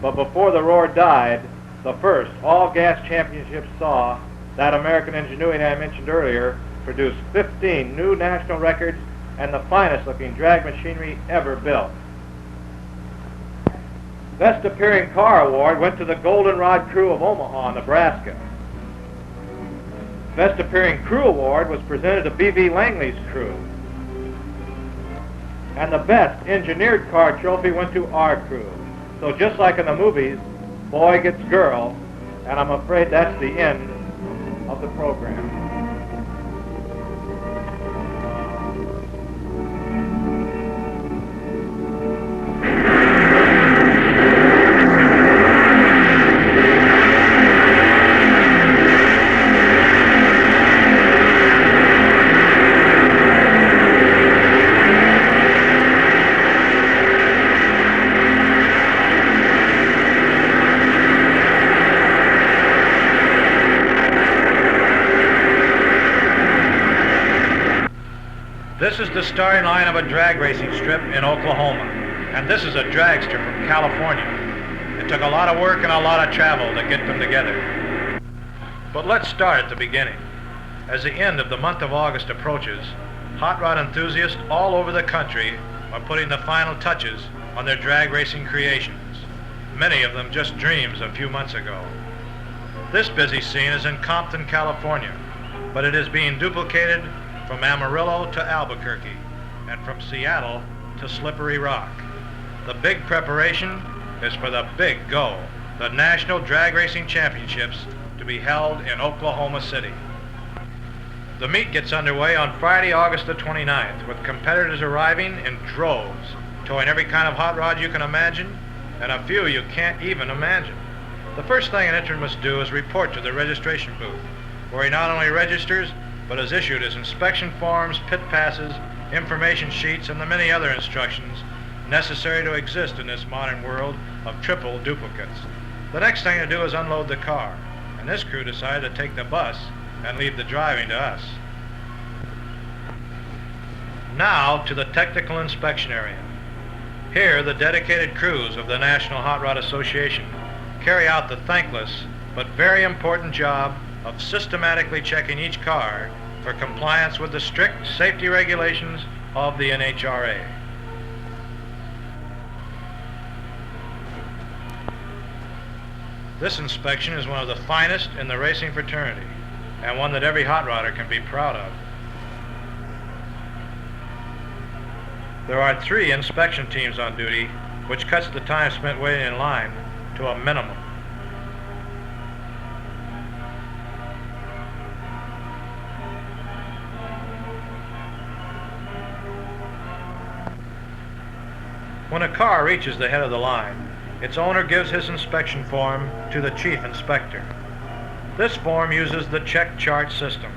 But before the roar died, the first all-gas championships saw that American Ingenuity I mentioned earlier produce 15 new national records and the finest-looking drag machinery ever built. Best Appearing Car Award went to the Goldenrod Crew of Omaha, Nebraska. Best Appearing Crew Award was presented to B.V. Langley's crew. And the Best Engineered Car Trophy went to our crew. So just like in the movies, boy gets girl, and I'm afraid that's the end of the program. This is the starting line of a drag racing strip in Oklahoma, and this is a dragster from California. It took a lot of work and a lot of travel to get them together. But let's start at the beginning. As the end of the month of August approaches, hot rod enthusiasts all over the country are putting the final touches on their drag racing creations, many of them just dreams a few months ago. This busy scene is in Compton, California, but it is being duplicated from Amarillo to Albuquerque, and from Seattle to Slippery Rock. The big preparation is for the big go, the National Drag Racing Championships, to be held in Oklahoma City. The meet gets underway on Friday, August the 29th, with competitors arriving in droves, towing every kind of hot rod you can imagine, and a few you can't even imagine. The first thing an entrant must do is report to the registration booth, where he not only registers, but is issued his inspection forms, pit passes, information sheets, and the many other instructions necessary to exist in this modern world of triple duplicates. The next thing to do is unload the car, and this crew decided to take the bus and leave the driving to us. Now to the technical inspection area. Here, the dedicated crews of the National Hot Rod Association carry out the thankless but very important job of systematically checking each car for compliance with the strict safety regulations of the NHRA. This inspection is one of the finest in the racing fraternity, and one that every hot rodder can be proud of. There are 3 inspection teams on duty, which cuts the time spent waiting in line to a minimum. When a car reaches the head of the line, its owner gives his inspection form to the chief inspector. This form uses the check chart system,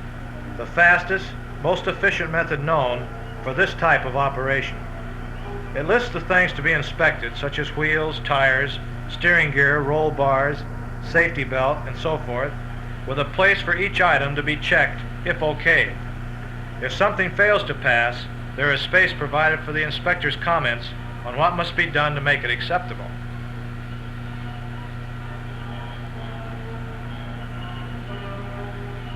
the fastest, most efficient method known for this type of operation. It lists the things to be inspected, such as wheels, tires, steering gear, roll bars, safety belt, and so forth, with a place for each item to be checked if okayed. If something fails to pass, there is space provided for the inspector's comments on what must be done to make it acceptable.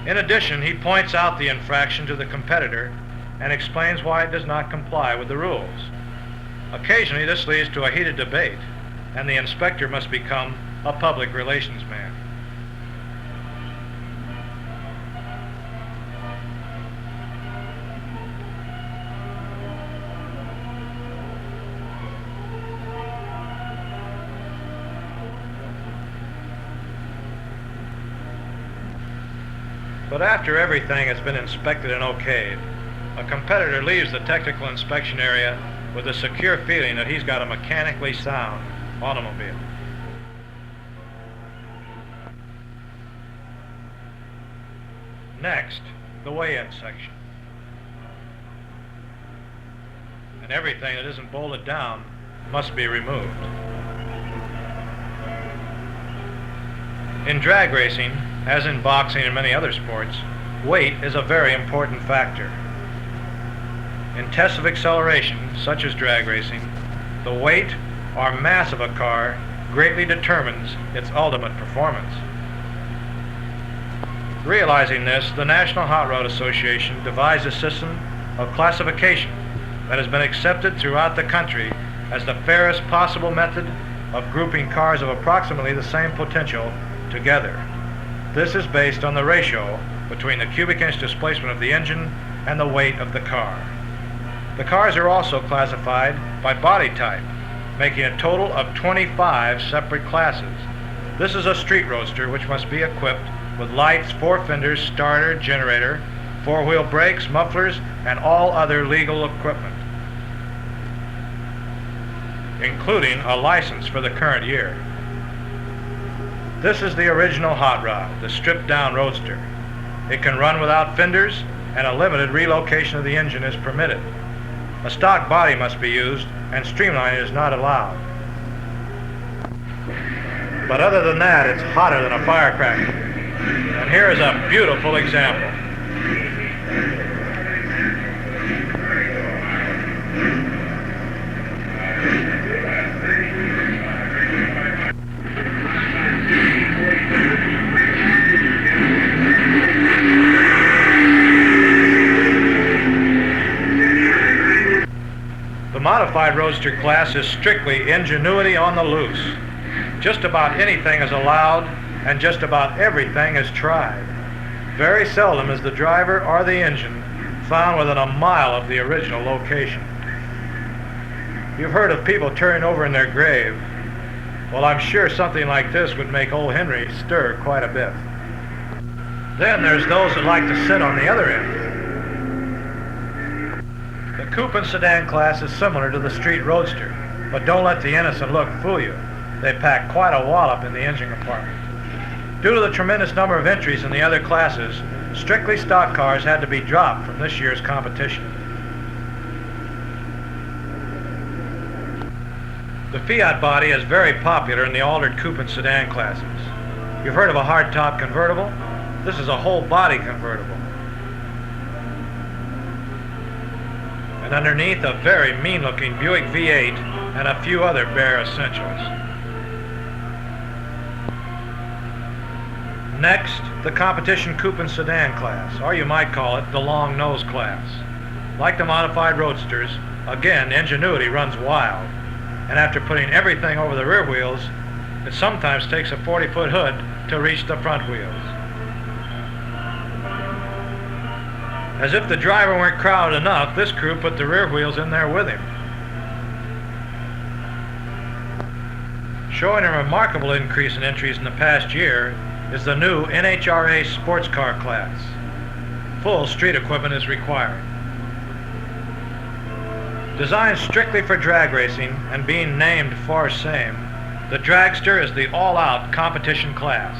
In addition, he points out the infraction to the competitor and explains why it does not comply with the rules. Occasionally, this leads to a heated debate, and the inspector must become a public relations man. But after everything has been inspected and okayed, a competitor leaves the technical inspection area with a secure feeling that he's got a mechanically sound automobile. Next, the weigh-in section. And everything that isn't bolted down must be removed. In drag racing, as in boxing and many other sports, weight is a very important factor. In tests of acceleration, such as drag racing, the weight or mass of a car greatly determines its ultimate performance. Realizing this, the National Hot Rod Association devised a system of classification that has been accepted throughout the country as the fairest possible method of grouping cars of approximately the same potential together. This is based on the ratio between the cubic inch displacement of the engine and the weight of the car. The cars are also classified by body type, making a total of 25 separate classes. This is a street roadster, which must be equipped with lights, four fenders, starter, generator, four-wheel brakes, mufflers, and all other legal equipment, including a license for the current year. This is the original hot rod, the stripped-down roadster. It can run without fenders, and a limited relocation of the engine is permitted. A stock body must be used, and streamlining is not allowed. But other than that, it's hotter than a firecracker. And here is a beautiful example. The modified roadster class is strictly ingenuity on the loose. Just about anything is allowed, and just about everything is tried. Very seldom is the driver or the engine found within a mile of the original location. You've heard of people turning over in their grave. Well, I'm sure something like this would make old Henry stir quite a bit. Then there's those that like to sit on the other end. The coupe and sedan class is similar to the street roadster, but don't let the innocent look fool you. They pack quite a wallop in the engine compartment. Due to the tremendous number of entries in the other classes, strictly stock cars had to be dropped from this year's competition. The Fiat body is very popular in the altered coupe and sedan classes. You've heard of a hardtop convertible? This is a whole body convertible. And underneath, a very mean-looking Buick V8 and a few other bare essentials. Next, the competition coupe and sedan class, or you might call it the long nose class. Like the modified roadsters, again, ingenuity runs wild. And after putting everything over the rear wheels, it sometimes takes a 40-foot hood to reach the front wheels. As if the driver weren't crowded enough, this crew put the rear wheels in there with him. Showing a remarkable increase in entries in the past year is the new NHRA sports car class. Full street equipment is required. Designed strictly for drag racing and being named for same, the dragster is the all-out competition class.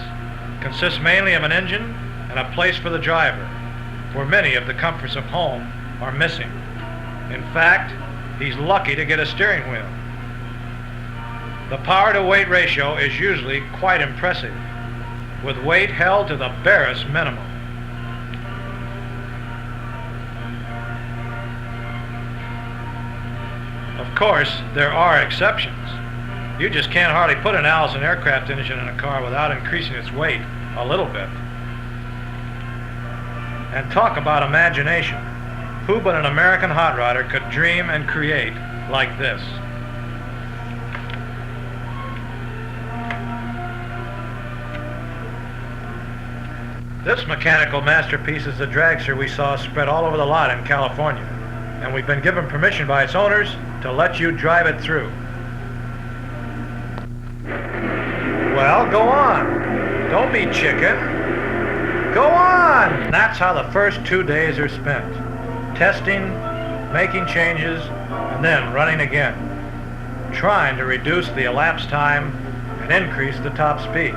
Consists mainly of an engine and a place for the driver, where many of the comforts of home are missing. In fact, he's lucky to get a steering wheel. The power-to-weight ratio is usually quite impressive, with weight held to the barest minimum. Of course, there are exceptions. You just can't hardly put an Allison aircraft engine in a car without increasing its weight a little bit. And talk about imagination. Who but an American hot rodder could dream and create like this? This mechanical masterpiece is the dragster we saw spread all over the lot in California, and we've been given permission by its owners to let you drive it through. Well, go on. Don't be chicken. Go on! That's how the first 2 days are spent. Testing, making changes, and then running again. Trying to reduce the elapsed time and increase the top speed.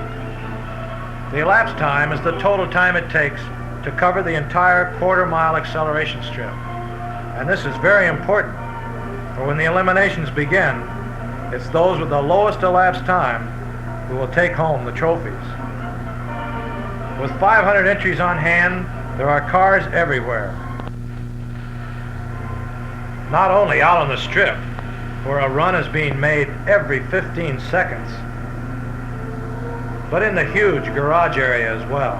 The elapsed time is the total time it takes to cover the entire quarter-mile acceleration strip. And this is very important, for when the eliminations begin, it's those with the lowest elapsed time who will take home the trophies. With 500 entries on hand, there are cars everywhere. Not only out on the strip, where a run is being made every 15 seconds, but in the huge garage area as well.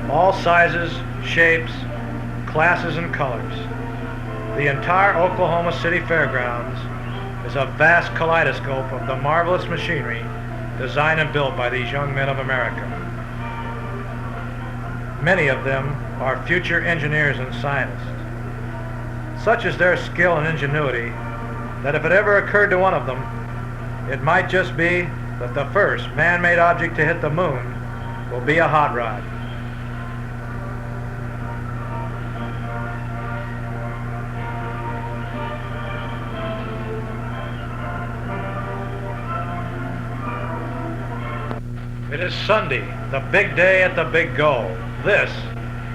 All sizes, shapes, classes, and colors. The entire Oklahoma City Fairgrounds is a vast kaleidoscope of the marvelous machinery designed and built by these young men of America. Many of them are future engineers and scientists. Such is their skill and ingenuity that if it ever occurred to one of them, it might just be that the first man-made object to hit the moon will be a hot rod. It is Sunday, the big day at the big goal. This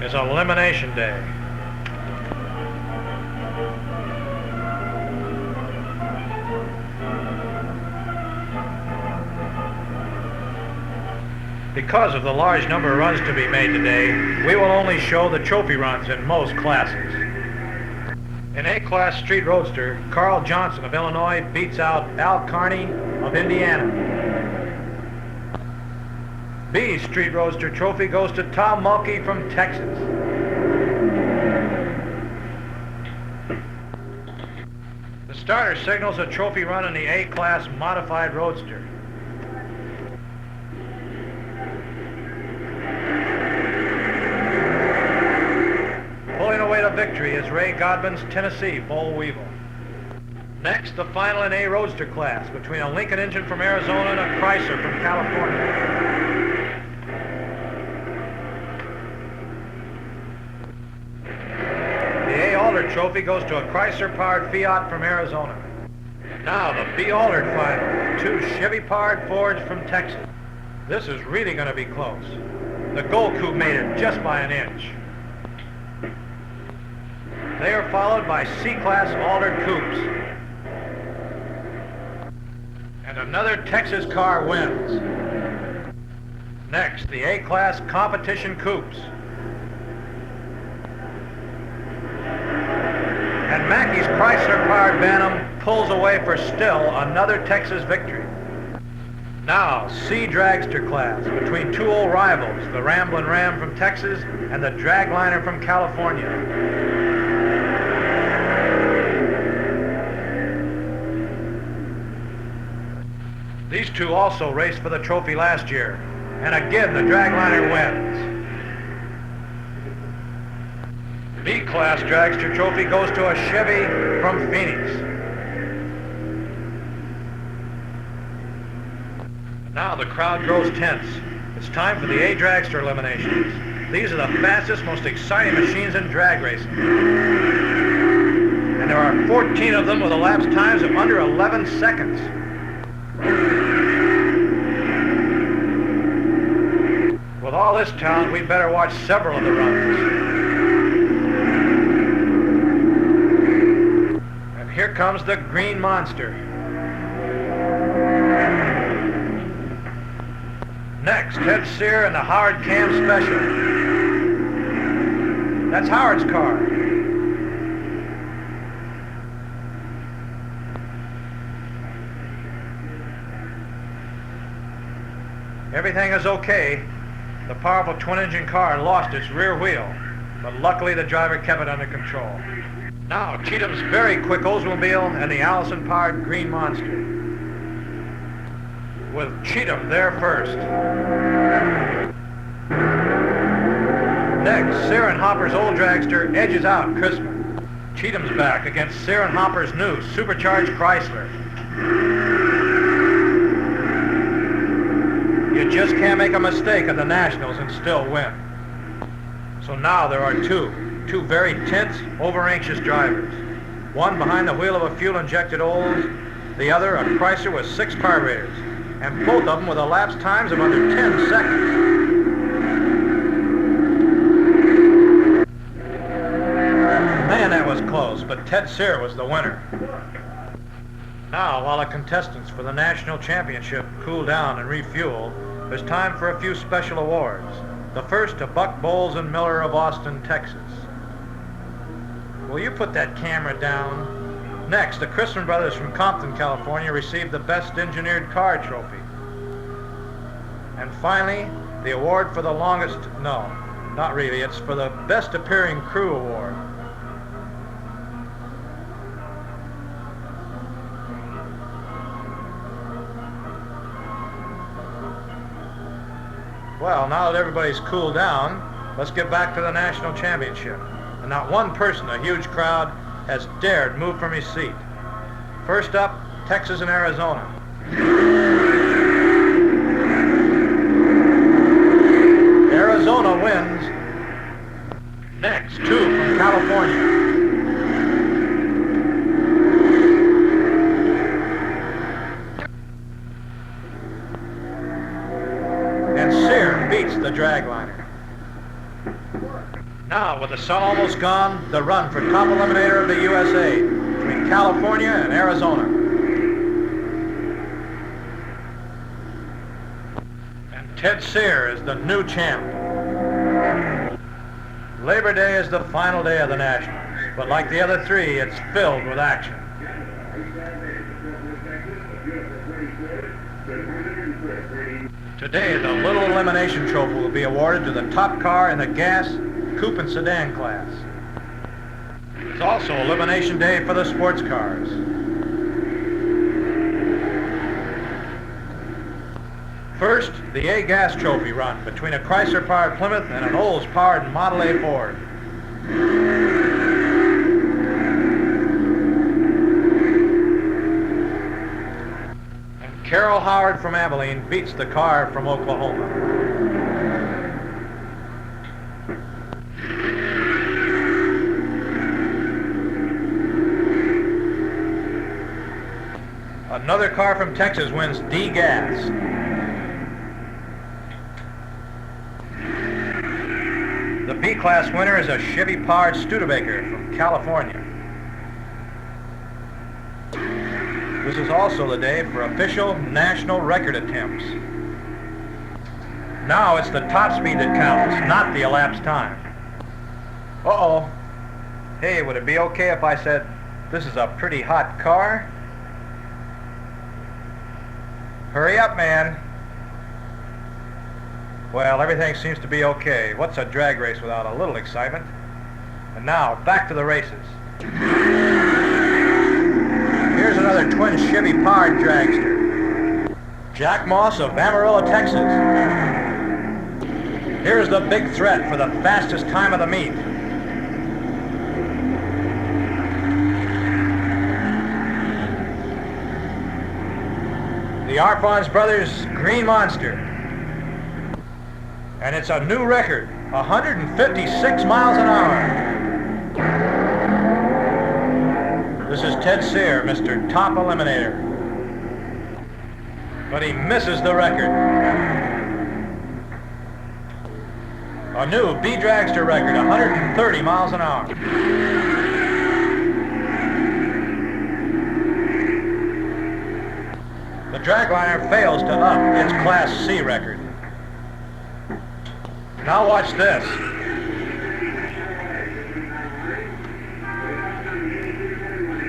is Elimination Day. Because of the large number of runs to be made today, we will only show the trophy runs in most classes. In A-Class Street Roadster, Carl Johnson of Illinois beats out Al Carney of Indiana. B Street Roadster trophy goes to Tom Mulkey from Texas. The starter signals a trophy run in the A-Class Modified Roadster. Pulling away to victory is Ray Godwin's Tennessee Boll Weevil. Next, the final in A Roadster class between a Lincoln engine from Arizona and a Chrysler from California. The A Aldred trophy goes to a Chrysler-powered Fiat from Arizona. Now the B Aldred final, two Chevy-powered Fords from Texas. This is really going to be close. The Gold Coupe made it just by an inch. They are followed by C-Class Aldred Coupes. And another Texas car wins. Next, the A-Class Competition Coupes. And Mackey's Chrysler-powered Bantam pulls away for still another Texas victory. Now, C Dragster class between two old rivals, the Ramblin' Ram from Texas and the Dragliner from California. These two also raced for the trophy last year, and again the Dragliner wins. B-Class Dragster trophy goes to a Chevy from Phoenix. Now the crowd grows tense. It's time for the A Dragster eliminations. These are the fastest, most exciting machines in drag racing. And there are 14 of them with elapsed times of under 11 seconds. With all this talent, we'd better watch several of the runs. And here comes the Green Monster. Next, Ted Sear and the Howard Cam Special. That's Howard's car. Everything is okay. The powerful twin-engine car lost its rear wheel, but luckily the driver kept it under control. Now, Cheatham's very quick Oldsmobile and the Allison-powered Green Monster, with Cheatham there first. Next, Sear and Hopper's old dragster edges out Chrisman. Cheatham's back against Sear and Hopper's new supercharged Chrysler. You just can't make a mistake at the Nationals and still win. So now there are two very tense, over-anxious drivers. One behind the wheel of a fuel-injected Olds, the other a Chrysler with 6 carburetors, and both of them with elapsed times of under 10 seconds. Man, that was close, but Ted Sear was the winner. Now, while the contestants for the national championship cool down and refuel, there's time for a few special awards. The first to Buck Bowles and Miller of Austin, Texas. Will you put that camera down? Next, the Chrisman brothers from Compton, California received the Best Engineered Car Trophy. And finally, the award for the longest, no, not really, it's for the Best Appearing Crew Award. Well, now that everybody's cooled down, let's get back to the national championship. And not one person, a huge crowd, has dared move from his seat. First up, Texas and Arizona. Arizona wins. Next, 2 from California. And Sear beats the dragliner. Now, with the sun almost gone, the run for top eliminator of the USA between California and Arizona. And Ted Sear is the new champ. Labor Day is the final day of the Nationals, but like the other 3, it's filled with action. Today, the Little Elimination Trophy will be awarded to the top car in the gas, coupe, and sedan class. It's also Elimination Day for the sports cars. First, the A-Gas Trophy run between a Chrysler-powered Plymouth and an Olds-powered Model A Ford. And Carol Howard from Abilene beats the car from Oklahoma. Another car from Texas wins D-Gas. The B-Class winner is a Chevy-powered Studebaker from California. This is also the day for official national record attempts. Now it's the top speed that counts, not the elapsed time. Uh-oh. Hey, would it be okay if I said, this is a pretty hot car? Hurry up, man. Well, everything seems to be okay. What's a drag race without a little excitement? And now, back to the races. Here's another twin Chevy-powered dragster. Jack Moss of Amarillo, Texas. Here's the big threat for the fastest time of the meet. The Arpons Brothers Green Monster. And it's a new record, 156 miles an hour. This is Ted Sear, Mr. Top Eliminator. But he misses the record. A new B-Dragster record, 130 miles an hour. The dragliner fails to up its Class C record. Now watch this.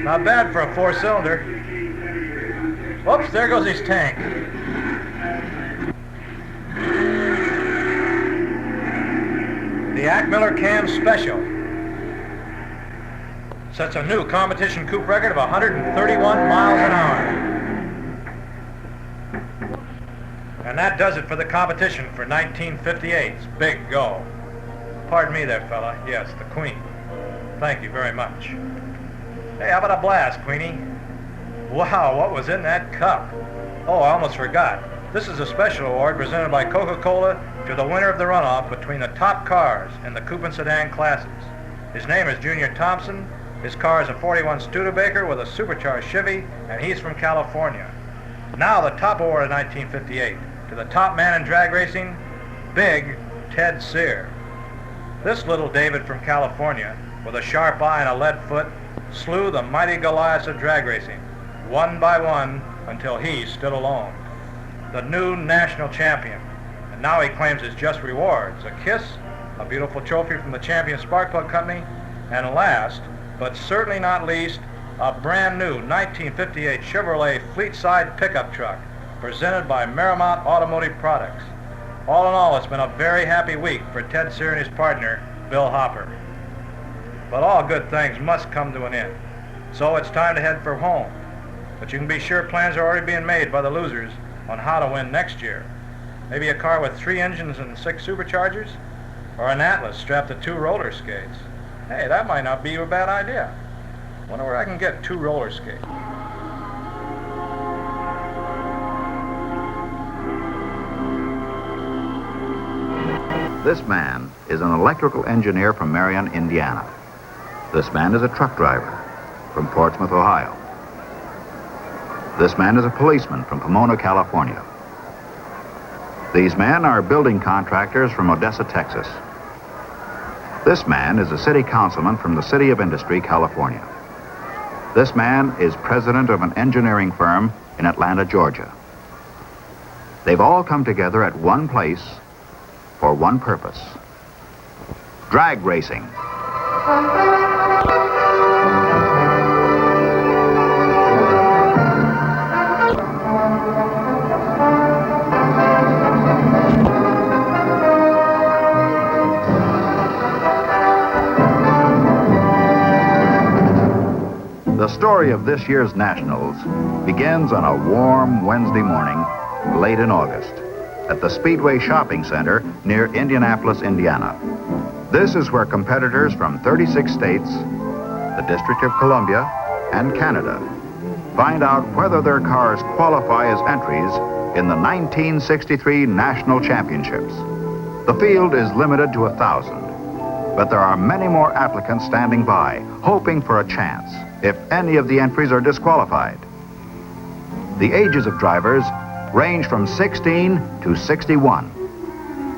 Not bad for a four-cylinder. Oops, there goes his tank. The Ack Miller Cam Special sets a new competition coupe record of 131 miles an hour. And that does it for the competition for 1958's Big Go. Pardon me there, fella. Yes, the Queen. Thank you very much. Hey, how about a blast, Queenie? Wow, what was in that cup? Oh, I almost forgot. This is a special award presented by Coca-Cola to the winner of the runoff between the top cars in the coupe and sedan classes. His name is Junior Thompson. His car is a 41 Studebaker with a supercharged Chevy, and he's from California. Now the top award of 1958 to the top man in drag racing, Big Ted Sear. This little David from California, with a sharp eye and a lead foot, slew the mighty Goliaths of drag racing, one by one, until he stood alone. The new national champion. And now he claims his just rewards: a kiss, a beautiful trophy from the Champion Spark Plug Company, and last, but certainly not least, a brand new 1958 Chevrolet Fleetside pickup truck presented by Merrimount Automotive Products. All in all, it's been a very happy week for Ted Sear and his partner, Bill Hopper. But all good things must come to an end. So it's time to head for home. But you can be sure plans are already being made by the losers on how to win next year. Maybe a car with 3 engines and 6 superchargers? Or an Atlas strapped to 2 roller skates? Hey, that might not be a bad idea. Wonder where I can get 2 roller skates. This man is an electrical engineer from Marion, Indiana. This man is a truck driver from Portsmouth, Ohio. This man is a policeman from Pomona, California. These men are building contractors from Odessa, Texas. This man is a city councilman from the City of Industry, California. This man is president of an engineering firm in Atlanta, Georgia. They've all come together at one place for one purpose: drag racing. The story of this year's Nationals begins on a warm Wednesday morning, late in August, at the Speedway Shopping Center near Indianapolis, Indiana. This is where competitors from 36 states, the District of Columbia, and Canada find out whether their cars qualify as entries in the 1963 National Championships. The field is limited to 1,000, but there are many more applicants standing by, hoping for a chance if any of the entries are disqualified. The ages of drivers range from 16 to 61.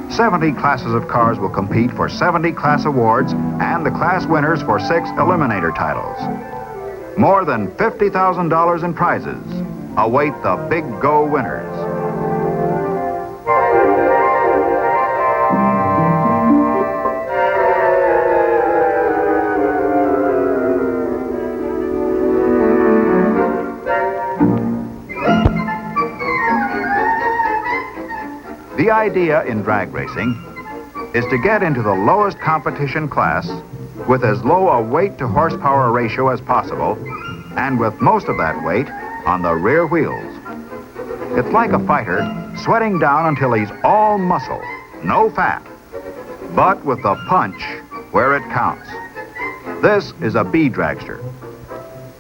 70 classes of cars will compete for 70 class awards and the class winners for 6 eliminator titles. More than $50,000 in prizes await the Big Go winners. The idea in drag racing is to get into the lowest competition class with as low a weight to horsepower ratio as possible, and with most of that weight on the rear wheels. It's like a fighter sweating down until he's all muscle, no fat, but with the punch where it counts. This is a B dragster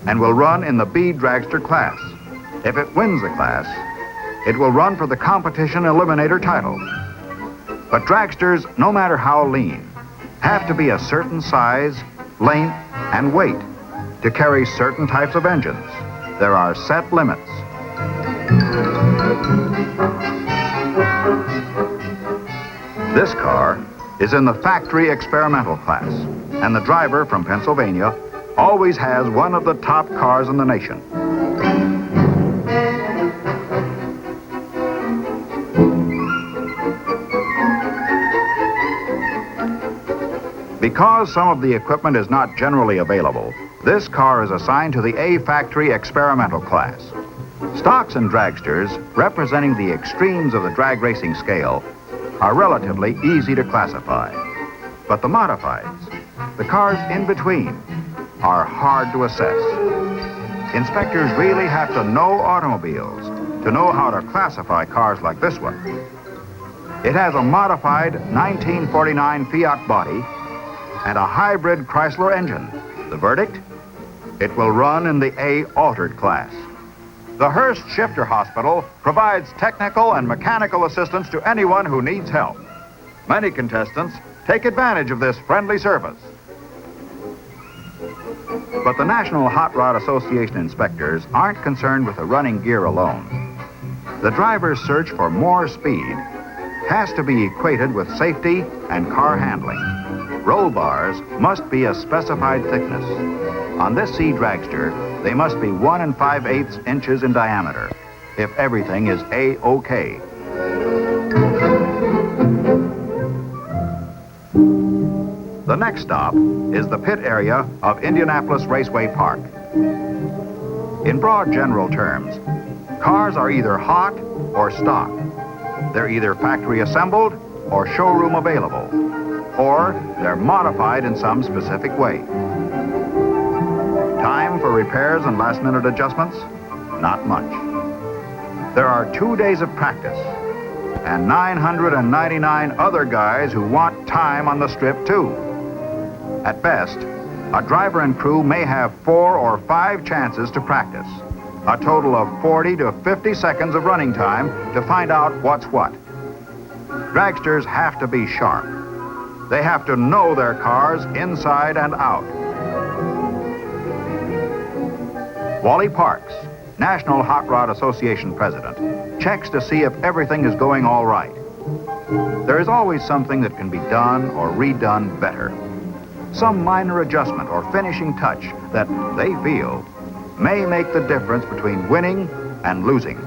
and will run in the B dragster class. If it wins the class, it will run for the competition eliminator title. But dragsters, no matter how lean, have to be a certain size, length, and weight to carry certain types of engines. There are set limits. This car is in the factory experimental class, and the driver from Pennsylvania always has one of the top cars in the nation. Because some of the equipment is not generally available, this car is assigned to the A Factory Experimental class. Stocks and dragsters, representing the extremes of the drag racing scale, are relatively easy to classify. But the modifieds, the cars in between, are hard to assess. Inspectors really have to know automobiles to know how to classify cars like this one. It has a modified 1949 Fiat body and a hybrid Chrysler engine. The verdict? It will run in the A altered class. The Hearst Shifter Hospital provides technical and mechanical assistance to anyone who needs help. Many contestants take advantage of this friendly service. But the National Hot Rod Association inspectors aren't concerned with the running gear alone. The driver's search for more speed has to be equated with safety and car handling. Roll bars must be a specified thickness. On this C dragster, they must be 1 5/8 inches in diameter if everything is A-OK. The next stop is the pit area of Indianapolis Raceway Park. In broad general terms, cars are either hot or stock. They're either factory assembled or showroom available, or they're modified in some specific way. Time for repairs and last-minute adjustments? Not much. There are 2 days of practice and 999 other guys who want time on the strip, too. At best, a driver and crew may have 4 or 5 chances to practice, a total of 40 to 50 seconds of running time to find out what's what. Dragsters have to be sharp. They have to know their cars inside and out. Wally Parks, National Hot Rod Association president, checks to see if everything is going all right. There is always something that can be done or redone better. Some minor adjustment or finishing touch that they feel may make the difference between winning and losing.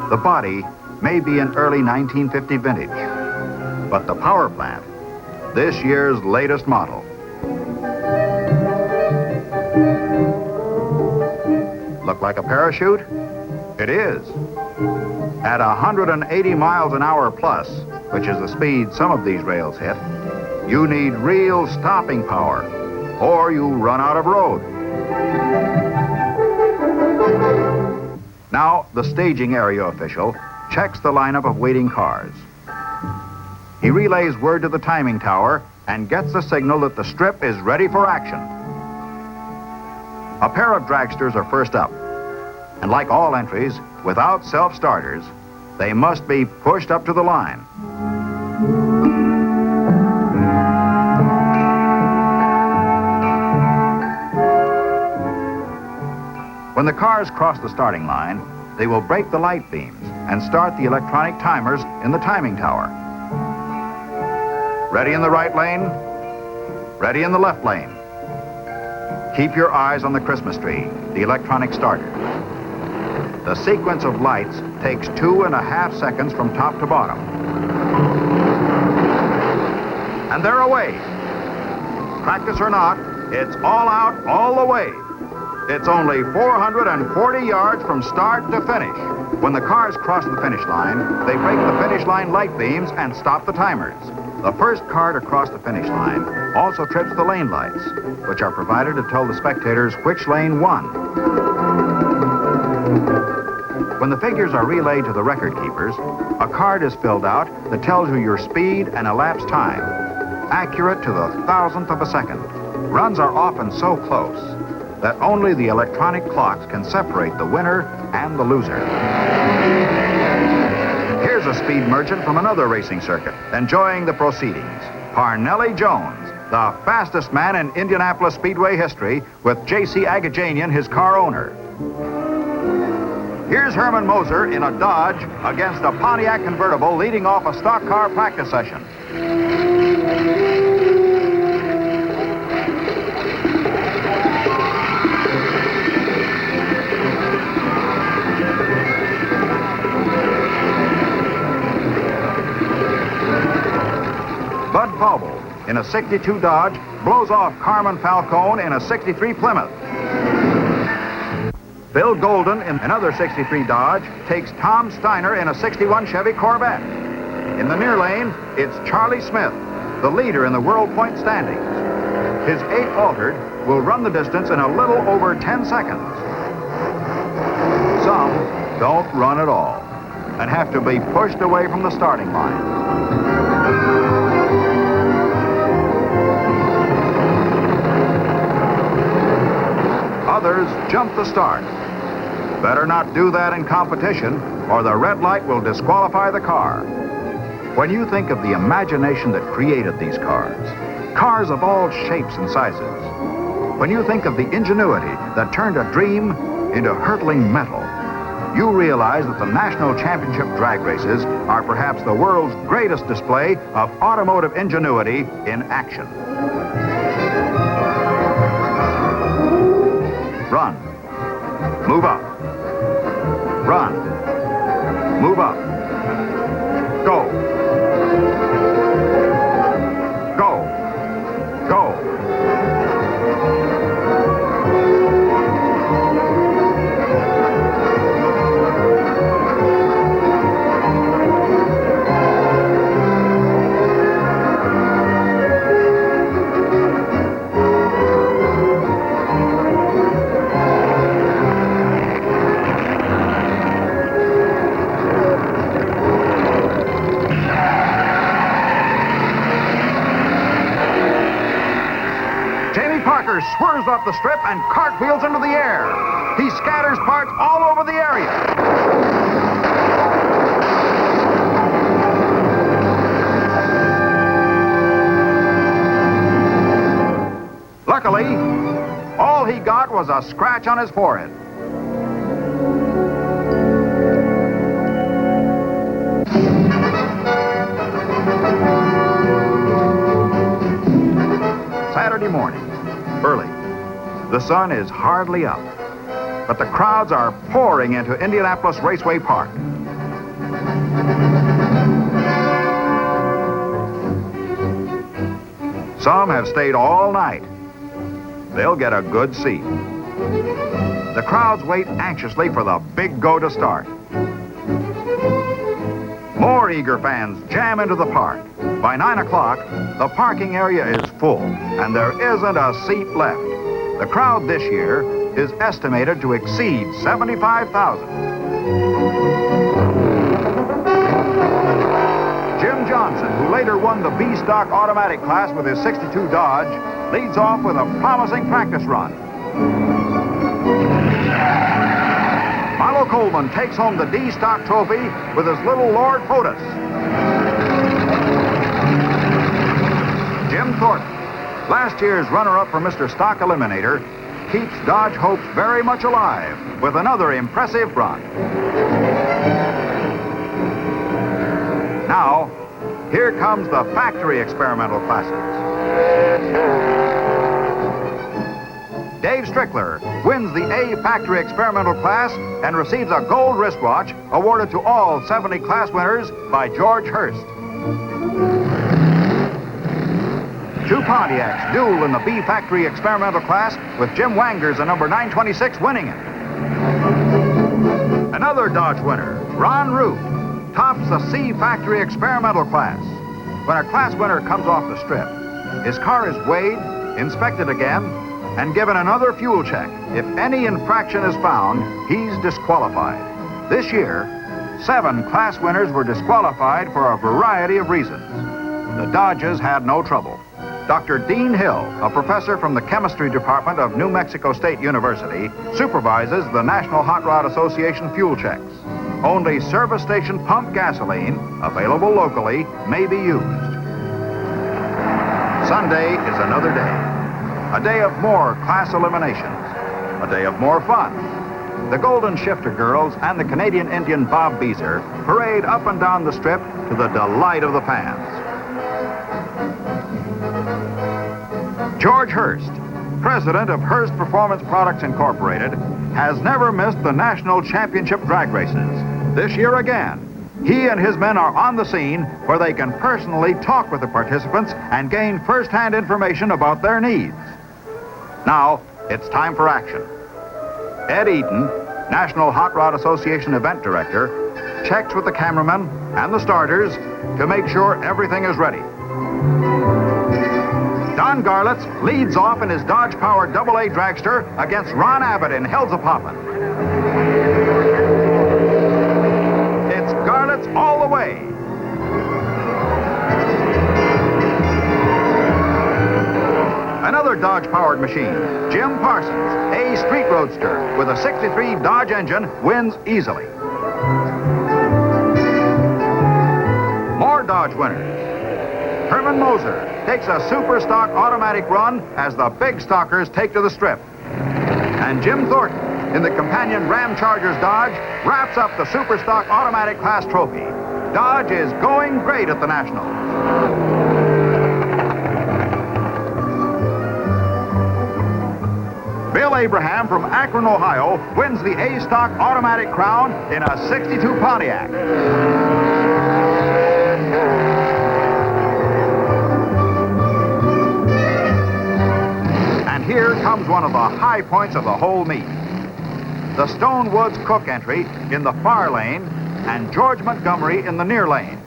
The body may be an early 1950 vintage, but the power plant, this year's latest model. Look like a parachute? It is. At 180 miles an hour plus, which is the speed some of these rails hit, you need real stopping power, or you run out of road. Now, the staging area official checks the lineup of waiting cars. He relays word to the timing tower and gets the signal that the strip is ready for action. A pair of dragsters are first up, and like all entries, without self-starters, they must be pushed up to the line. When the cars cross the starting line, they will break the light beams and start the electronic timers in the timing tower. Ready in the right lane, ready in the left lane. Keep your eyes on the Christmas tree, the electronic starter. The sequence of lights takes 2.5 seconds from top to bottom. And they're away. Practice or not, it's all out all the way. It's only 440 yards from start to finish. When the cars cross the finish line, they break the finish line light beams and stop the timers. The first car to cross the finish line also trips the lane lights, which are provided to tell the spectators which lane won. When the figures are relayed to the record keepers, a card is filled out that tells you your speed and elapsed time, accurate to the thousandth of a second. Runs are often so close that only the electronic clocks can separate the winner and the loser. Here's a speed merchant from another racing circuit, enjoying the proceedings. Parnelli Jones, the fastest man in Indianapolis Speedway history, with J.C. Agajanian, his car owner. Here's Herman Moser in a Dodge against a Pontiac convertible leading off a stock car practice session. Bud Paubel in a 62 Dodge blows off Carmen Falcone in a 63 Plymouth. Bill Golden in another 63 Dodge takes Tom Steiner in a 61 Chevy Corvette. In the near lane, it's Charlie Smith, the leader in the World Point standings. His 8 Altered will run the distance in a little over 10 seconds. Some don't run at all and have to be pushed away from the starting line. Others jump the start. Better not do that in competition, or the red light will disqualify the car. When you think of the imagination that created these cars of all shapes and sizes, when you think of the ingenuity that turned a dream into hurtling metal, you realize that the National Championship drag races are perhaps the world's greatest display of automotive ingenuity in action. Run. Move up. Run. Move up. Go. Go. Go. Swerves off the strip and cartwheels into the air. He scatters parts all over the area. Luckily, all he got was a scratch on his forehead. Saturday morning. Early. The sun is hardly up, but the crowds are pouring into Indianapolis Raceway Park. Some have stayed all night. They'll get a good seat. The crowds wait anxiously for the big go to start. More eager fans jam into the park. By 9 o'clock, the parking area is full, and there isn't a seat left. The crowd this year is estimated to exceed 75,000. Jim Johnson, who later won the B-Stock automatic class with his 62 Dodge, leads off with a promising practice run. Milo Coleman takes home the D-Stock trophy with his little Lord Fotis. Jim Thornton, last year's runner-up for Mr. Stock Eliminator, keeps Dodge hopes very much alive with another impressive run. Now, here comes the factory experimental classes. Dave Strickler wins the A factory experimental class and receives a gold wristwatch awarded to all 70 class winners by George Hurst. 2 Pontiacs duel in the B factory experimental class with Jim Wangers, the number 926, winning it. Another Dodge winner, Ron Root, tops the C factory experimental class. When a class winner comes off the strip, his car is weighed, inspected again, and given another fuel check. If any infraction is found, he's disqualified. This year, 7 class winners were disqualified for a variety of reasons. The Dodges had no trouble. Dr. Dean Hill, a professor from the chemistry department of New Mexico State University, supervises the National Hot Rod Association fuel checks. Only service station pump gasoline, available locally, may be used. Sunday is another day. A day of more class eliminations. A day of more fun. The Golden Shifter Girls and the Canadian Indian Bob Beezer parade up and down the strip to the delight of the fans. George Hurst, president of Hurst Performance Products Incorporated, has never missed the National Championship drag races. This year again, He and his men are on the scene where they can personally talk with the participants and gain first-hand information about their needs. Now, it's time for action. Ed Eaton, National Hot Rod Association Event Director, checks with the cameramen and the starters to make sure everything is ready. Don Garlitz leads off in his Dodge-powered AA dragster against Ron Abbott in Hellzapoppin'. It's Garlitz all the way. Another Dodge-powered machine, Jim Parsons, a street roadster with a 63 Dodge engine, wins easily. More Dodge winners. Herman Moser takes a super stock automatic run as the big stockers take to the strip. And Jim Thornton, in the companion Ram Chargers Dodge, wraps up the super stock automatic class trophy. Dodge is going great at the Nationals. Bill Abraham from Akron, Ohio, wins the A-Stock automatic crown in a 62 Pontiac. And here comes one of the high points of the whole meet. The Stone Woods Cook entry in the far lane and George Montgomery in the near lane.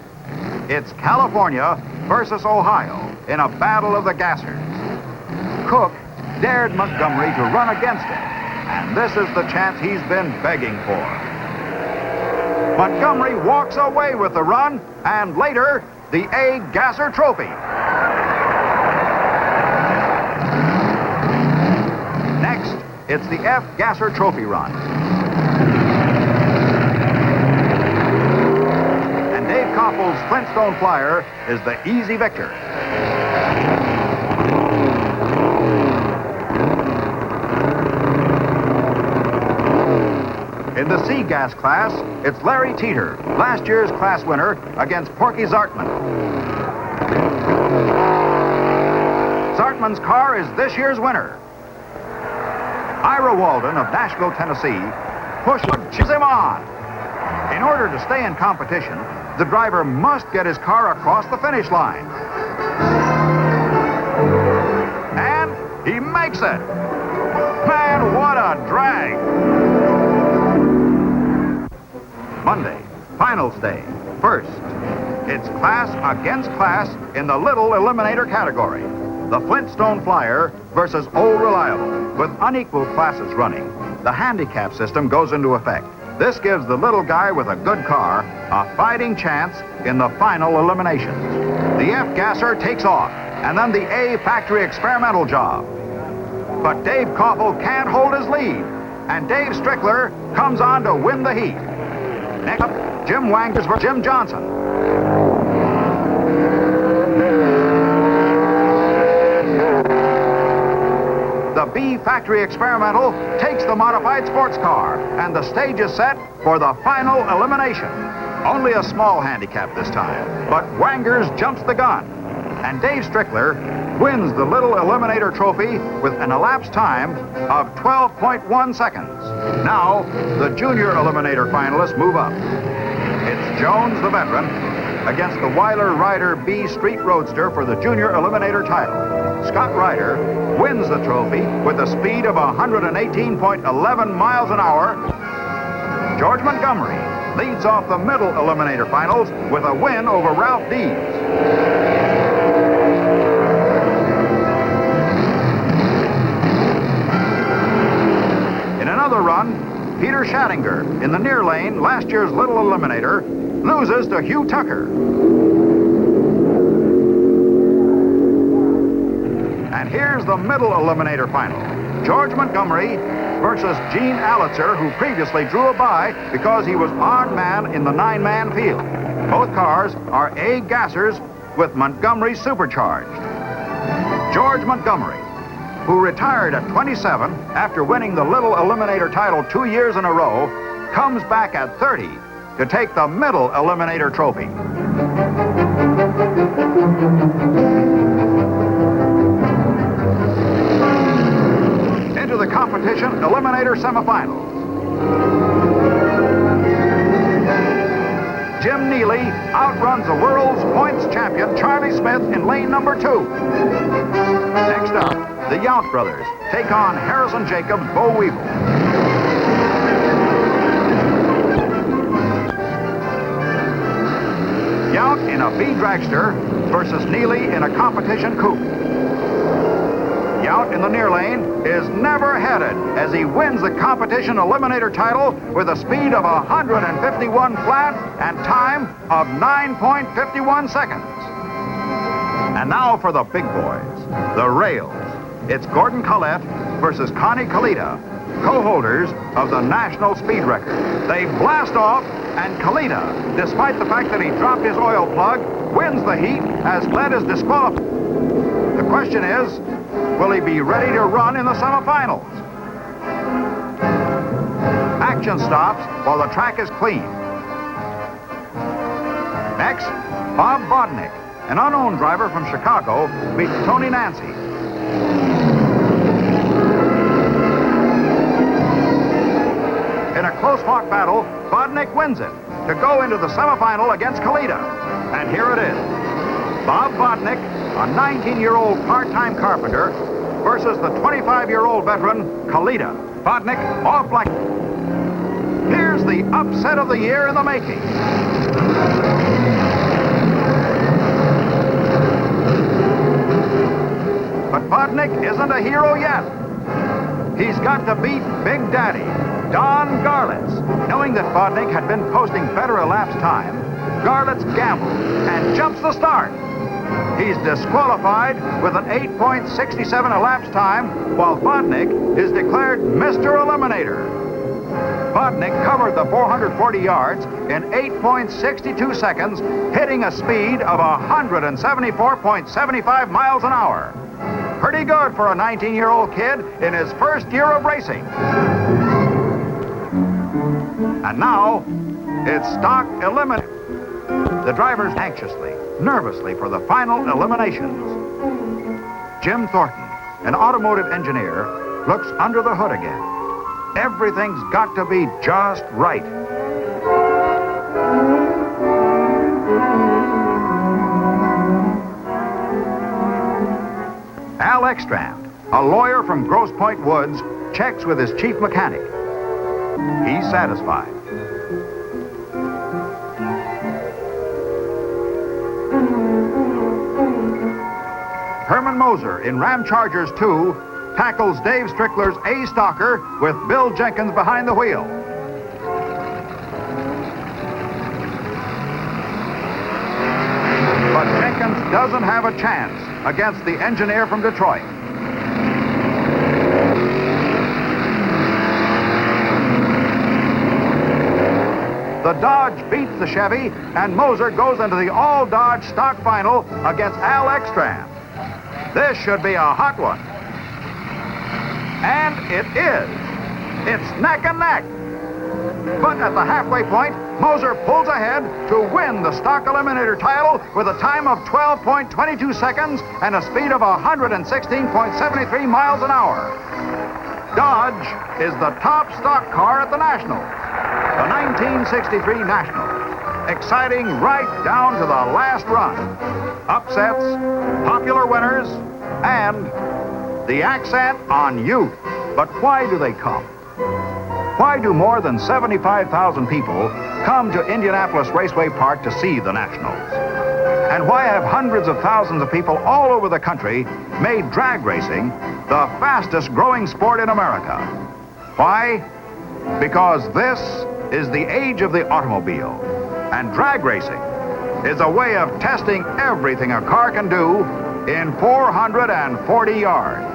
It's California versus Ohio in a battle of the gassers. Cook dared Montgomery to run against him, and this is the chance he's been begging for. Montgomery walks away with the run, and later, the A. Gasser Trophy. Next, it's the F. Gasser Trophy run. And Dave Koppel's Flintstone Flyer is the easy victor. In the C-Gas class, it's Larry Teeter, last year's class winner, against Porky Zartman. Zartman's car is this year's winner. Ira Walden of Nashville, Tennessee, pushes him on. In order to stay in competition, the driver must get his car across the finish line. And he makes it. Man, what a drag. Monday, finals day. First, it's class against class in the little eliminator category. The Flintstone Flyer versus Old Reliable, with unequal classes running. The handicap system goes into effect. This gives the little guy with a good car a fighting chance in the final eliminations. The F. Gasser takes off, and then the A. Factory experimental job. But Dave Koppel can't hold his lead, and Dave Strickler comes on to win the heat. Next up, Jim Wangers versus Jim Johnson. The B Factory Experimental takes the modified sports car, and the stage is set for the final elimination. Only a small handicap this time, but Wangers jumps the gun, and Dave Strickler wins the little eliminator trophy with an elapsed time of 12.1 seconds. Now, the junior eliminator finalists move up. It's Jones, the veteran, against the Weiler Ryder B Street Roadster for the junior eliminator title. Scott Ryder wins the trophy with a speed of 118.11 miles an hour. George Montgomery leads off the middle eliminator finals with a win over Ralph Dees. Another run, Peter Schattinger in the near lane, last year's little eliminator, loses to Hugh Tucker. And here's the middle eliminator final. George Montgomery versus Gene Allitzer, who previously drew a bye because he was odd man in the 9-man field. Both cars are A. Gassers with Montgomery supercharged. George Montgomery, who retired at 27 after winning the little eliminator title 2 years in a row, comes back at 30 to take the middle eliminator trophy. Into the competition eliminator semifinals. Jim Neely outruns the world's points champion Charlie Smith in lane number 2. Next up, the Yount brothers take on Harrison Jacobs' Bo Weevil. Yount in a B dragster versus Neely in a competition coupe. Yount in the near lane is never headed as he wins the competition eliminator title with a speed of 151 flat and time of 9.51 seconds. And now for the big boys, the rails. It's Gordon Collette versus Connie Kalita, co-holders of the national speed record. They blast off, and Kalita, despite the fact that he dropped his oil plug, wins the heat as Gled is disqualified. The question is, will he be ready to run in the semifinals? Action stops while the track is clean. Next, Bob Vodnik, an unknown driver from Chicago, meets Tony Nancy. In a close-fought battle, Vodnik wins it to go into the semifinal against Kalita. And here it is. Bob Vodnik, a 19-year-old part-time carpenter, versus the 25-year-old veteran, Kalita. Vodnik off like... Here's the upset of the year in the making. But Vodnik isn't a hero yet. He's got to beat Big Daddy, Don Garlitz. Knowing that Vodnik had been posting better elapsed time, Garlitz gambles and jumps the start. He's disqualified with an 8.67 elapsed time, while Vodnik is declared Mr. Eliminator. Vodnik covered the 440 yards in 8.62 seconds, hitting a speed of 174.75 miles an hour. Pretty good for a 19-year-old kid in his first year of racing. And now, it's stock eliminated. The drivers anxiously, nervously for the final eliminations. Jim Thornton, an automotive engineer, looks under the hood again. Everything's got to be just right. Al Ekstrand, a lawyer from Grosse Pointe Woods, checks with his chief mechanic. He's satisfied. Herman Moser in Ram Chargers 2 tackles Dave Strickler's A Stalker with Bill Jenkins behind the wheel. But Jenkins doesn't have a chance against the engineer from Detroit. The Dodge beats the Chevy, and Moser goes into the all-Dodge stock final against Al Ekstrand. This should be a hot one. And it is. It's neck and neck. But at the halfway point, Moser pulls ahead to win the stock eliminator title with a time of 12.22 seconds and a speed of 116.73 miles an hour. Dodge is the top stock car at the Nationals, the 1963 Nationals. Exciting right down to the last run. Upsets, popular winners, and the accent on youth. But why do they come? Why do more than 75,000 people come to Indianapolis Raceway Park to see the Nationals? And why have hundreds of thousands of people all over the country made drag racing the fastest growing sport in America? Why? Because this is the age of the automobile, and drag racing is a way of testing everything a car can do in 440 yards.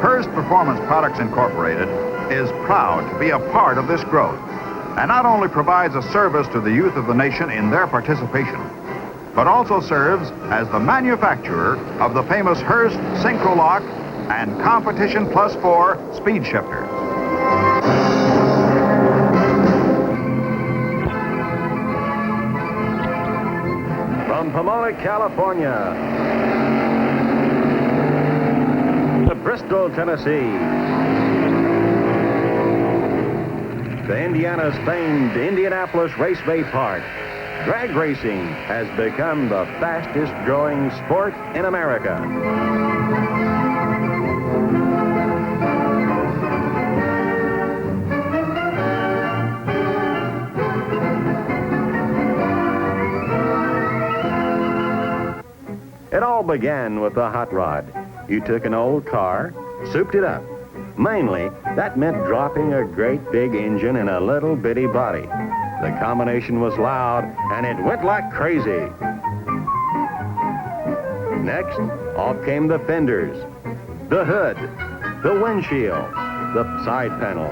Hearst Performance Products Incorporated is proud to be a part of this growth, and not only provides a service to the youth of the nation in their participation, but also serves as the manufacturer of the famous Hearst Synchrolock and Competition Plus 4 speed shifters. From Pomona, California, to Bristol, Tennessee, to Indiana's famed Indianapolis Raceway Park, drag racing has become the fastest growing sport in America. It all began with the hot rod. You took an old car, souped it up. Mainly, that meant dropping a great big engine in a little bitty body. The combination was loud, and it went like crazy. Next, off came the fenders, the hood, the windshield, the side panels.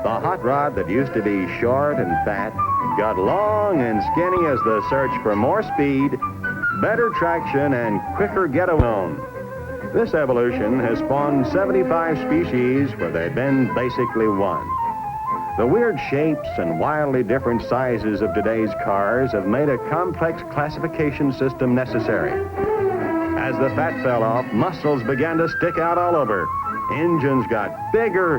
The hot rod that used to be short and fat got long and skinny as the search for more speed, better traction, and quicker getaway on. This evolution has spawned 75 species where there'd been basically one. The weird shapes and wildly different sizes of today's cars have made a complex classification system necessary. As the fat fell off, muscles began to stick out all over. Engines got bigger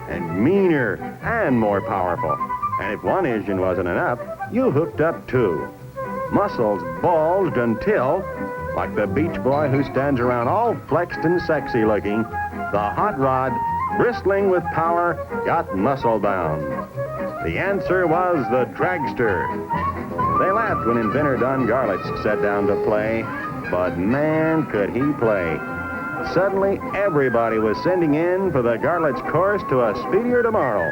and meaner and more powerful. And if one engine wasn't enough, you hooked up two. Muscles bulged until, like the beach boy who stands around all flexed and sexy looking, the hot rod, bristling with power, got muscle bound. The answer was the dragster. They laughed when inventor Don Garlits sat down to play, but man, could he play. Suddenly, everybody was sending in for the Garlits course to a speedier tomorrow.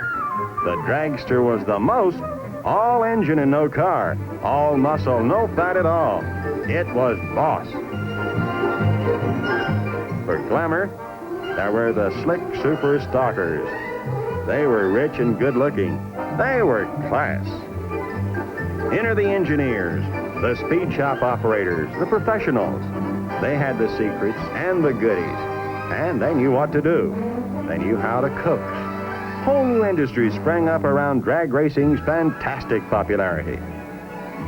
The dragster was the most, all engine and no car, all muscle, no fat at all. It was boss. For glamour, there were the slick super stalkers. They were rich and good looking. They were class. Enter the engineers, the speed shop operators, the professionals. They had the secrets and the goodies, and they knew what to do. They knew how to cook. Whole new industries sprang up around drag racing's fantastic popularity.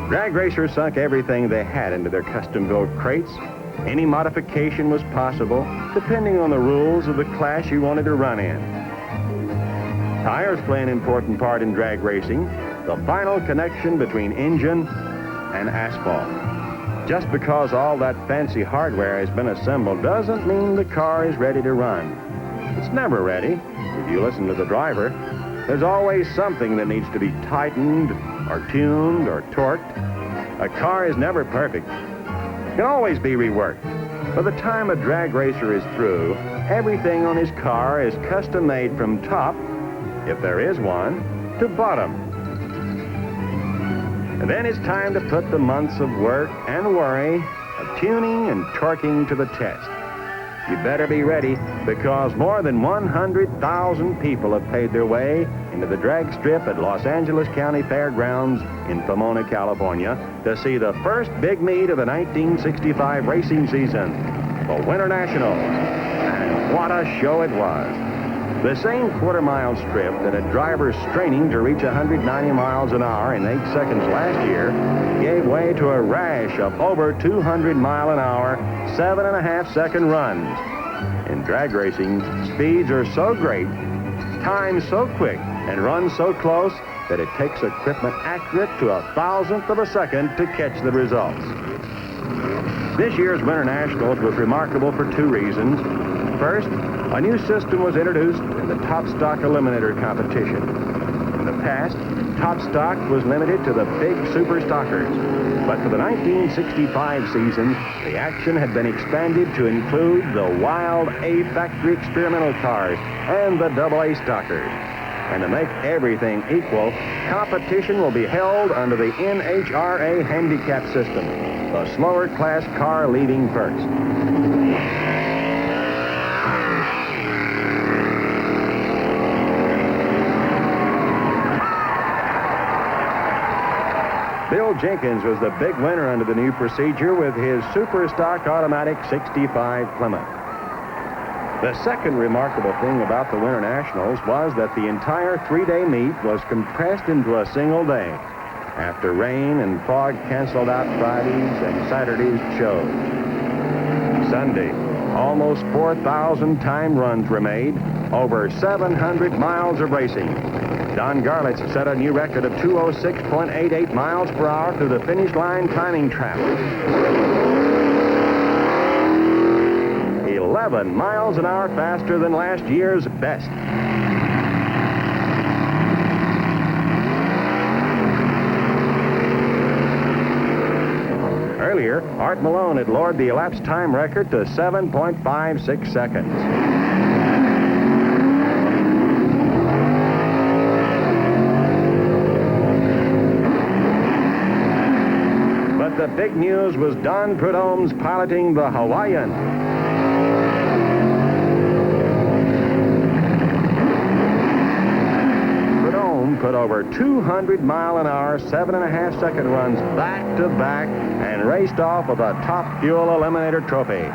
Drag racers sunk everything they had into their custom-built crates. Any modification was possible, depending on the rules of the class you wanted to run in. Tires play an important part in drag racing, the final connection between engine and asphalt. Just because all that fancy hardware has been assembled doesn't mean the car is ready to run. It's never ready. If you listen to the driver, there's always something that needs to be tightened or tuned or torqued. A car is never perfect. It can always be reworked. By the time a drag racer is through, everything on his car is custom made from top, if there is one, to bottom. And then it's time to put the months of work and worry of tuning and torquing to the test. You better be ready, because more than 100,000 people have paid their way into the drag strip at Los Angeles County Fairgrounds in Pomona, California, to see the first big meet of the 1965 racing season, the Winter Nationals. And what a show it was. The same quarter-mile strip that had drivers straining to reach 190 miles an hour in 8 seconds last year gave way to a rash of over 200-mile-an-hour, 7.5-second runs. In drag racing, speeds are so great, times so quick, and runs so close that it takes equipment accurate to 1,000th of a second to catch the results. This year's Winter Nationals was remarkable for two reasons. First, a new system was introduced in the Top Stock Eliminator competition. In the past, Top Stock was limited to the big super stockers. But for the 1965 season, the action had been expanded to include the wild A factory experimental cars and the AA stockers. And to make everything equal, competition will be held under the NHRA handicap system, the slower class car leading first. Bill Jenkins was the big winner under the new procedure with his super stock automatic 65 Plymouth. The second remarkable thing about the Winter Nationals was that the entire three-day meet was compressed into a single day, after rain and fog canceled out Fridays and Saturdays' shows. Sunday, Almost 4,000 time runs were made, over 700 miles of racing. Don Garlits set a new record of 206.88 miles per hour through the finish line timing trap. 11 miles an hour faster than last year's best. Earlier, Art Malone had lowered the elapsed time record to 7.56 seconds. But the big news was Don Prudhomme's piloting the Hawaiian. Prudhomme put over 200-mile-an-hour, 7.5-second runs back-to-back and raced off with a Top Fuel Eliminator trophy.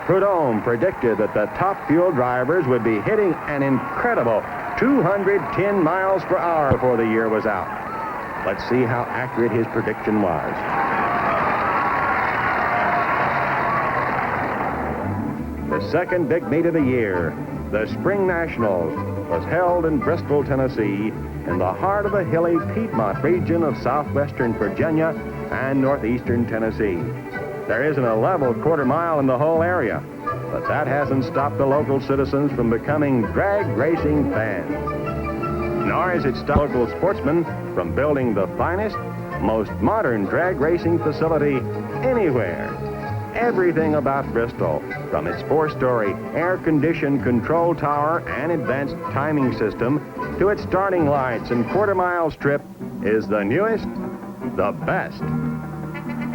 Prudhomme predicted that the Top Fuel drivers would be hitting an incredible 210 miles per hour before the year was out. Let's see how accurate his prediction was. The second big meet of the year, the Spring Nationals, was held in Bristol, Tennessee, in the heart of the hilly Piedmont region of southwestern Virginia and northeastern Tennessee. There isn't a level quarter mile in the whole area, but that hasn't stopped the local citizens from becoming drag racing fans. Nor has it stopped local sportsmen from building the finest, most modern drag racing facility anywhere. Everything about Bristol, from its 4-story air-conditioned control tower and advanced timing system to its starting lights and quarter-mile strip, is the newest, the best.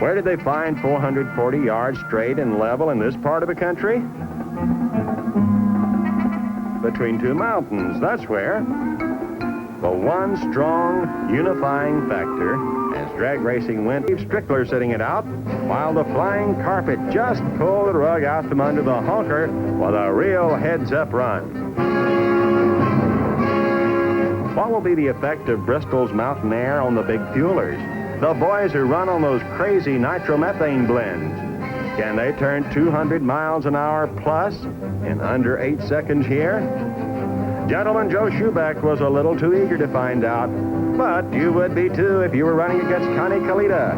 Where did they find 440 yards straight and level in this part of the country? Between two mountains, that's where. The one strong unifying factor, as drag racing went, Steve Strickler sitting it out, while the flying carpet just pulled the rug out from under the honker with a real heads-up run. What will be the effect of Bristol's mountain air on the big fuelers? The boys who run on those crazy nitromethane blends. Can they turn 200 miles an hour plus in under 8 seconds here? Gentleman Joe Schubeck was a little too eager to find out, but you would be too if you were running against Connie Kalita.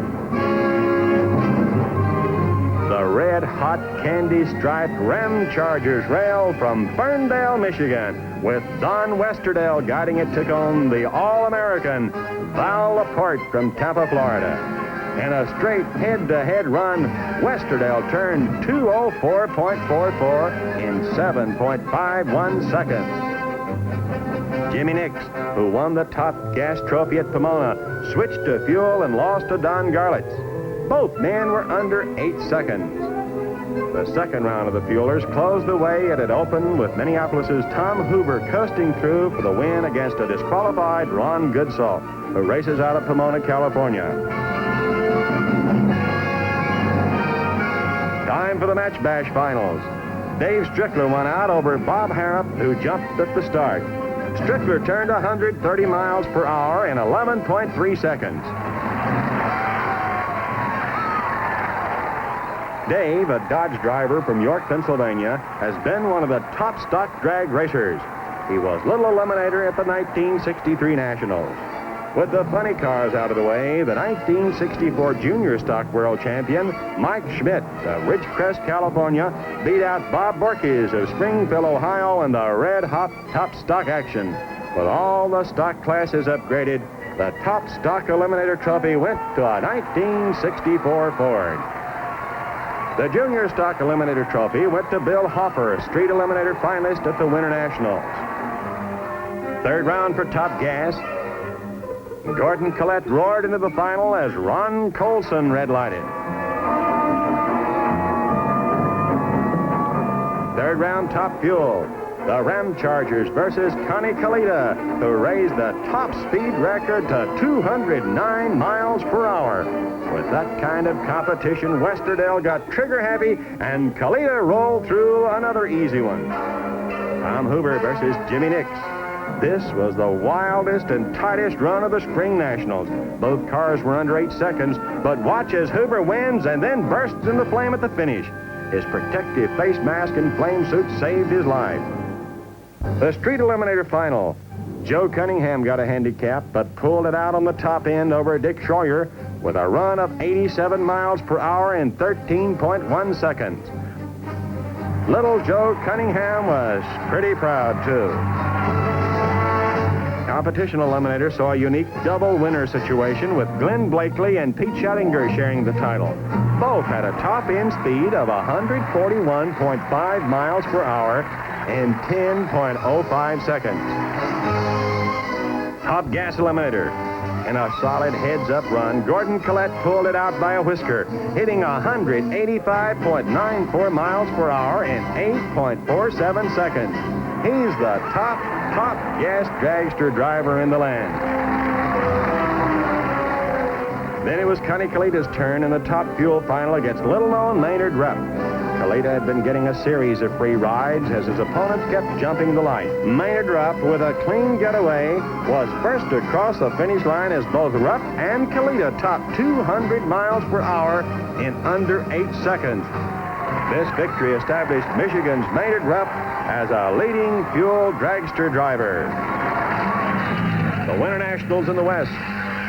The red-hot candy-striped Ram Chargers rail from Ferndale, Michigan, with Don Westerdale guiding it, took on the All-American Val Laporte from Tampa, Florida. In a straight head-to-head run, Westerdale turned 204.44 in 7.51 seconds. Jimmy Nix, who won the Top Gas Trophy at Pomona, switched to fuel and lost to Don Garlits. Both men were under 8 seconds. The second round of the fuelers closed the way it had opened with Minneapolis's Tom Hoover coasting through for the win against a disqualified Ron Goodsall, who races out of Pomona, California. Time for the Match Bash finals. Dave Strickler won out over Bob Harrop, who jumped at the start. Strickler turned 130 miles per hour in 11.3 seconds. Dave, a Dodge driver from York, Pennsylvania, has been one of the top stock drag racers. He was Little Eliminator at the 1963 Nationals. With the funny cars out of the way, the 1964 Junior Stock World Champion, Mike Schmidt of Ridgecrest, California, beat out Bob Borkes of Springfield, Ohio in the red-hot top stock action. With all the stock classes upgraded, the Top Stock Eliminator Trophy went to a 1964 Ford. The Junior Stock Eliminator Trophy went to Bill Hoffer, Street Eliminator finalist at the Winter Nationals. Third round for Top Gas. Gordon Collette roared into the final as Ron Colson red-lighted. Third round Top Fuel. The Ram Chargers versus Connie Kalita, who raised the top speed record to 209 miles per hour. With that kind of competition, Westerdale got trigger happy and Kalita rolled through another easy one. Tom Hoover versus Jimmy Nix. This was the wildest and tightest run of the Spring Nationals. Both cars were under 8 seconds, but watch as Hoover wins and then bursts into flame at the finish. His protective face mask and flame suit saved his life. The Street Eliminator Final. Joe Cunningham got a handicap, but pulled it out on the top end over Dick Schroyer with a run of 87 miles per hour in 13.1 seconds. Little Joe Cunningham was pretty proud, too. Competition Eliminator saw a unique double winner situation with Glenn Blakely and Pete Schottinger sharing the title. Both had a top-end speed of 141.5 miles per hour in 10.05 seconds. Top Gas Eliminator. In a solid heads-up run, Gordon Collette pulled it out by a whisker, hitting 185.94 miles per hour in 8.47 seconds. He's the top gas dragster driver in the land. Then it was Connie Kalita's turn in the Top Fuel final against little-known Maynard Rupp. Kalita had been getting a series of free rides as his opponents kept jumping the light. Maynard Rupp, with a clean getaway, was first across the finish line as both Rupp and Kalita topped 200 miles per hour in under 8 seconds. This victory established Michigan's Maynard Rupp as a leading fuel dragster driver. The Winter Nationals in the West,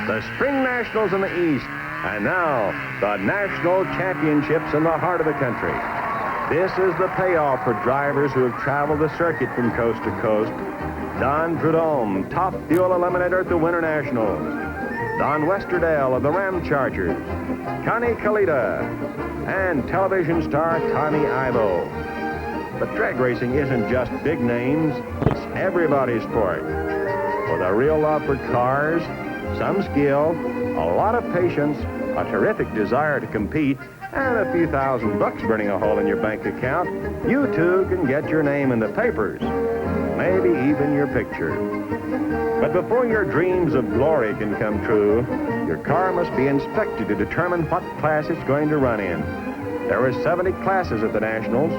the Spring Nationals in the East, and now the National Championships in the heart of the country. This is the payoff for drivers who have traveled the circuit from coast to coast. Don Prudhomme, Top Fuel Eliminator at the Winter Nationals. Don Westerdale of the Ram Chargers. Connie Kalita, and television star Tommy Ivo. But drag racing isn't just big names, it's everybody's sport. With a real love for cars, some skill, a lot of patience, a terrific desire to compete, and a few $1,000 burning a hole in your bank account, you too can get your name in the papers, maybe even your picture. But before your dreams of glory can come true, your car must be inspected to determine what class it's going to run in. There are 70 classes at the Nationals.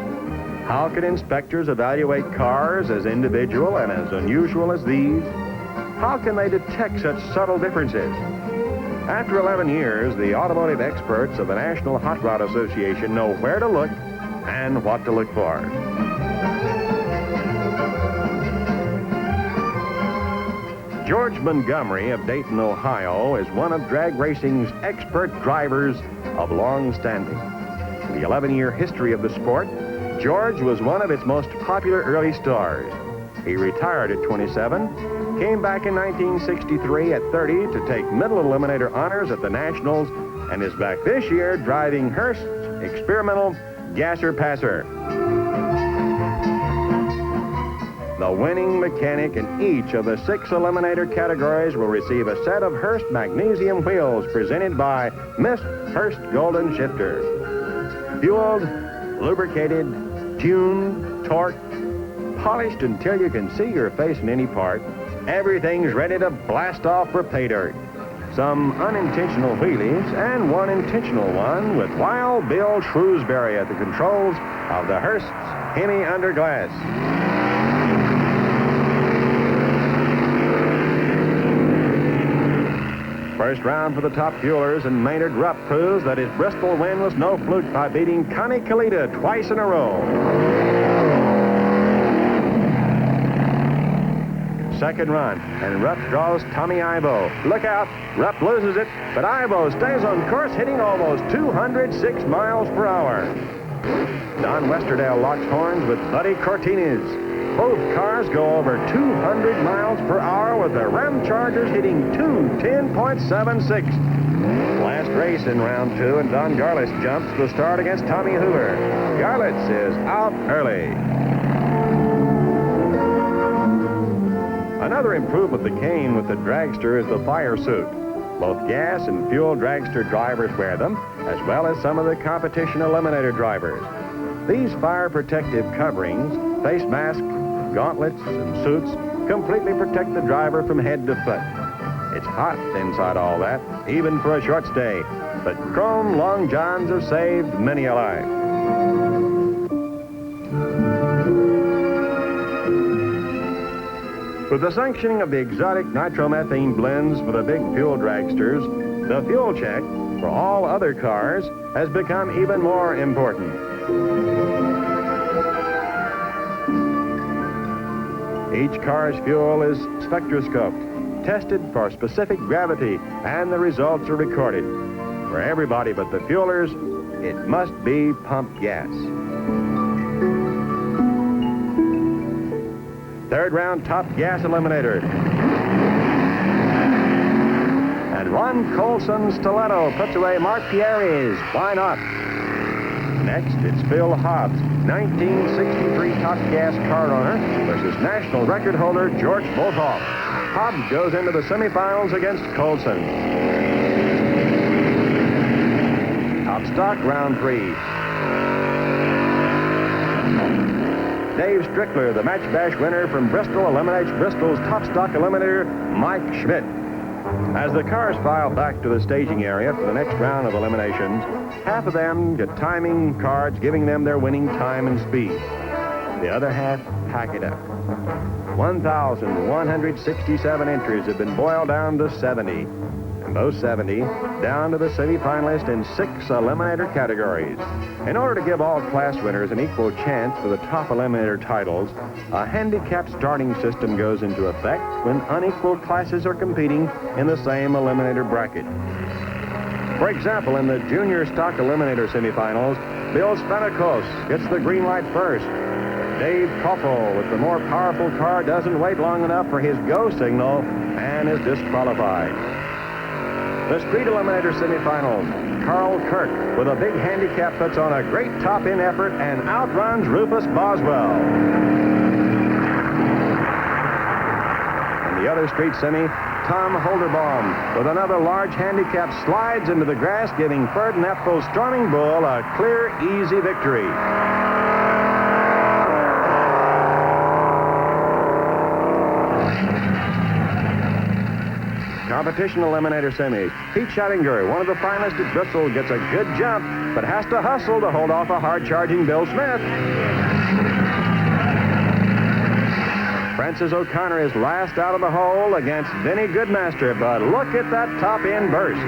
How can inspectors evaluate cars as individual and as unusual as these? How can they detect such subtle differences? After 11 years, the automotive experts of the National Hot Rod Association know where to look and what to look for. George Montgomery of Dayton, Ohio, is one of drag racing's expert drivers of long standing. In the 11-year history of the sport, George was one of its most popular early stars. He retired at 27, came back in 1963 at 30 to take middle eliminator honors at the Nationals, and is back this year driving Hurst's experimental Gasser Passer. The winning mechanic in each of the 6 eliminator categories will receive a set of Hurst magnesium wheels presented by Miss Hurst Golden Shifter. Fueled, lubricated, tuned, torqued, polished until you can see your face in any part, everything's ready to blast off for pay dirt. Some unintentional wheelies and one intentional one with Wild Bill Shrewsbury at the controls of the Hurst's Hemi Underglass. First round for the Top Fuelers, and Maynard Rupp proves that his Bristol win was no fluke by beating Connie Kalita twice in a row. Second run, and Rupp draws Tommy Ivo. Look out, Rupp loses it, but Ivo stays on course, hitting almost 206 miles per hour. Don Westerdale locks horns with Buddy Cortines. Both cars go over 200 miles per hour with the Ram Chargers hitting 210.76. Last race in round 2, and Don Garlitz jumps the start against Tommy Hoover. Garlitz is out early. Another improvement that came with the dragster is the fire suit. Both gas and fuel dragster drivers wear them, as well as some of the competition eliminator drivers. These fire protective coverings, face masks, gauntlets, and suits completely protect the driver from head to foot. It's hot inside all that, even for a short stay, but chrome long johns have saved many a life. With the sanctioning of the exotic nitromethane blends for the big fuel dragsters, the fuel check for all other cars has become even more important. Each car's fuel is spectroscoped, tested for specific gravity, and the results are recorded. For everybody but the fuelers, it must be pump gas. Third round top gas eliminator. And Ron Colson's stiletto puts away Mark Pierre's. Why not? Next, it's Phil Hobbs, 1963 top gas car owner versus national record holder George Bolthoff. Hobbs goes into the semifinals against Colson. Top stock, round 3. Dave Strickler, the match bash winner from Bristol, eliminates Bristol's top stock eliminator, Mike Schmidt. As the cars file back to the staging area for the next round of eliminations, half of them get timing cards giving them their winning time and speed. The other half pack it up. 1,167 entries have been boiled down to 70. And those 70 down to the semifinalists in 6 eliminator categories. In order to give all class winners an equal chance for the top eliminator titles, a handicap starting system goes into effect when unequal classes are competing in the same eliminator bracket. For example, in the junior stock eliminator semifinals, Bill Spanakos gets the green light first. Dave Koppel, with the more powerful car, doesn't wait long enough for his go signal and is disqualified. The street eliminator semifinals, Carl Kirk, with a big handicap, puts on a great top-end effort and outruns Rufus Boswell. In the other street semi, Tom Holderbaum, with another large handicap, slides into the grass, giving Ferd Knapfel's Storming Bull a clear, easy victory. Competition eliminator semis. Pete Schottinger, one of the finalists at Bristol, gets a good jump, but has to hustle to hold off a hard-charging Bill Smith. Francis O'Connor is last out of the hole against Vinnie Goodmaster, but look at that top-end burst.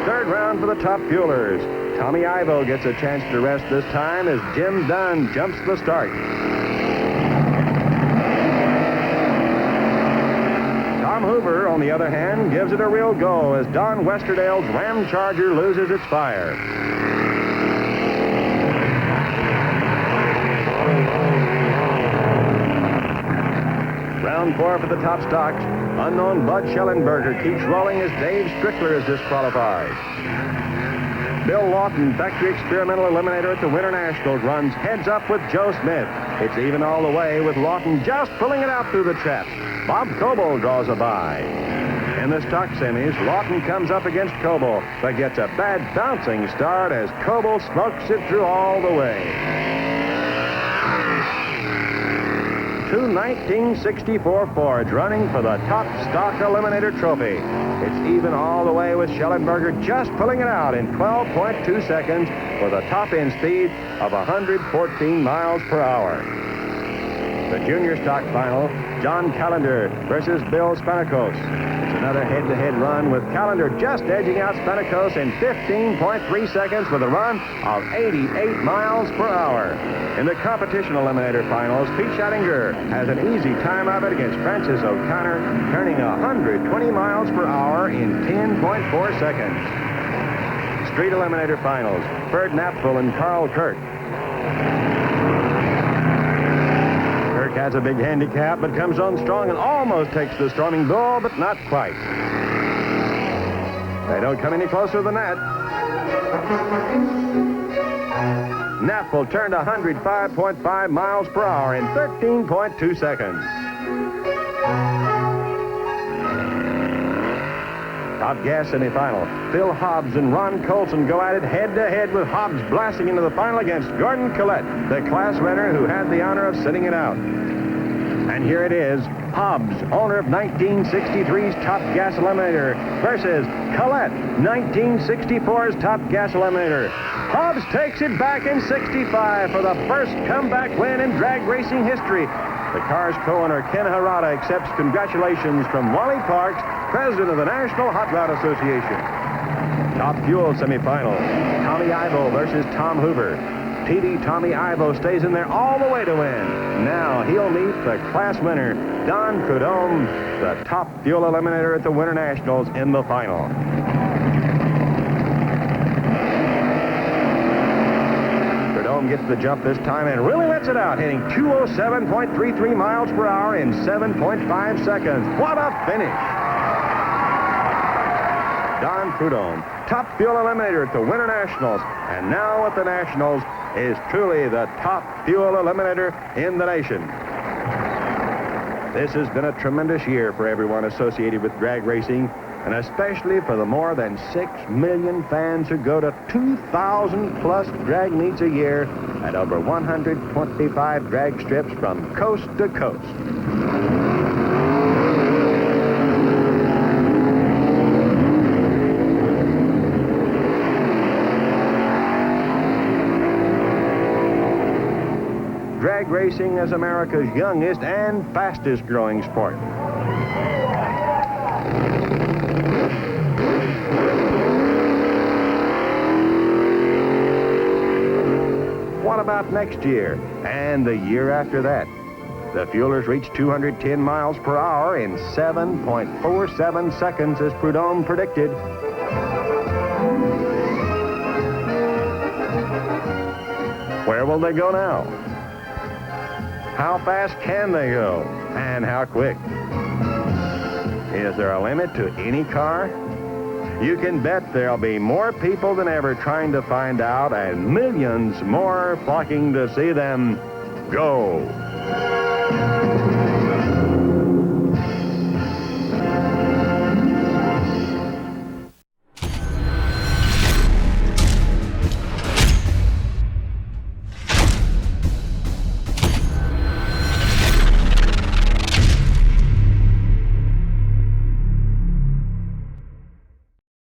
Third round for the top fuelers. Tommy Ivo gets a chance to rest this time as Jim Dunn jumps the start. Tom Hoover, on the other hand, gives it a real go as Don Westerdale's Ram Charger loses its fire. Round 4 for the top stocks. Unknown Bud Schellenberger keeps rolling as Dave Strickler is disqualified. Bill Lawton, factory experimental eliminator at the Winter Nationals, runs heads up with Joe Smith. It's even all the way with Lawton just pulling it out through the trap. Bob Coble draws a bye. In the stock semis, Lawton comes up against Coble, but gets a bad bouncing start as Coble smokes it through all the way. Two 1964 Fords running for the top stock eliminator trophy. It's even all the way with Schellenberger just pulling it out in 12.2 seconds with a top-end speed of 114 miles per hour. The junior stock final, John Callender versus Bill Spanakos. It's another head-to-head run with Callender just edging out Spanakos in 15.3 seconds with a run of 88 miles per hour. In the competition eliminator finals, Pete Schottinger has an easy time of it against Francis O'Connor, turning 120 miles per hour in 10.4 seconds. Street eliminator finals, Ferd Knapfel and Carl Kirk. Kirk has a big handicap, but comes on strong and almost takes the Storming Bull, but not quite. They don't come any closer than that. Knapfel turned 105.5 miles per hour in 13.2 seconds. Top gas semifinal. Phil Hobbs and Ron Colson go at it head-to-head with Hobbs blasting into the final against Gordon Collette, the class winner who had the honor of sitting it out. And here it is, Hobbs, owner of 1963's Top Gas Eliminator, versus Collette, 1964's Top Gas Eliminator. Hobbs takes it back in 65 for the first comeback win in drag racing history. The car's co-owner, Ken Harada, accepts congratulations from Wally Parks, president of the National Hot Rod Association. Top Fuel semifinal, Tommy Ivo versus Tom Hoover. TD Tommy Ivo stays in there all the way to win. Now he'll meet the class winner, Don Prudhomme, the Top Fuel eliminator at the Winter Nationals, in the final. Prudhomme gets the jump this time and really lets it out, hitting 207.33 miles per hour in 7.5 seconds. What a finish! Don Prudhomme, Top Fuel eliminator at the Winter Nationals, and now at the Nationals is truly the Top Fuel eliminator in the nation. This has been a tremendous year for everyone associated with drag racing, and especially for the more than 6 million fans who go to 2,000 plus drag meets a year at over 125 drag strips from coast to coast. Drag racing is America's youngest and fastest growing sport. What about next year and the year after that? The Fuelers reached 210 miles per hour in 7.47 seconds as Prudhomme predicted. Where will they go now? How fast can they go? And how quick? Is there a limit to any car? You can bet there'll be more people than ever trying to find out, and millions more flocking to see them go.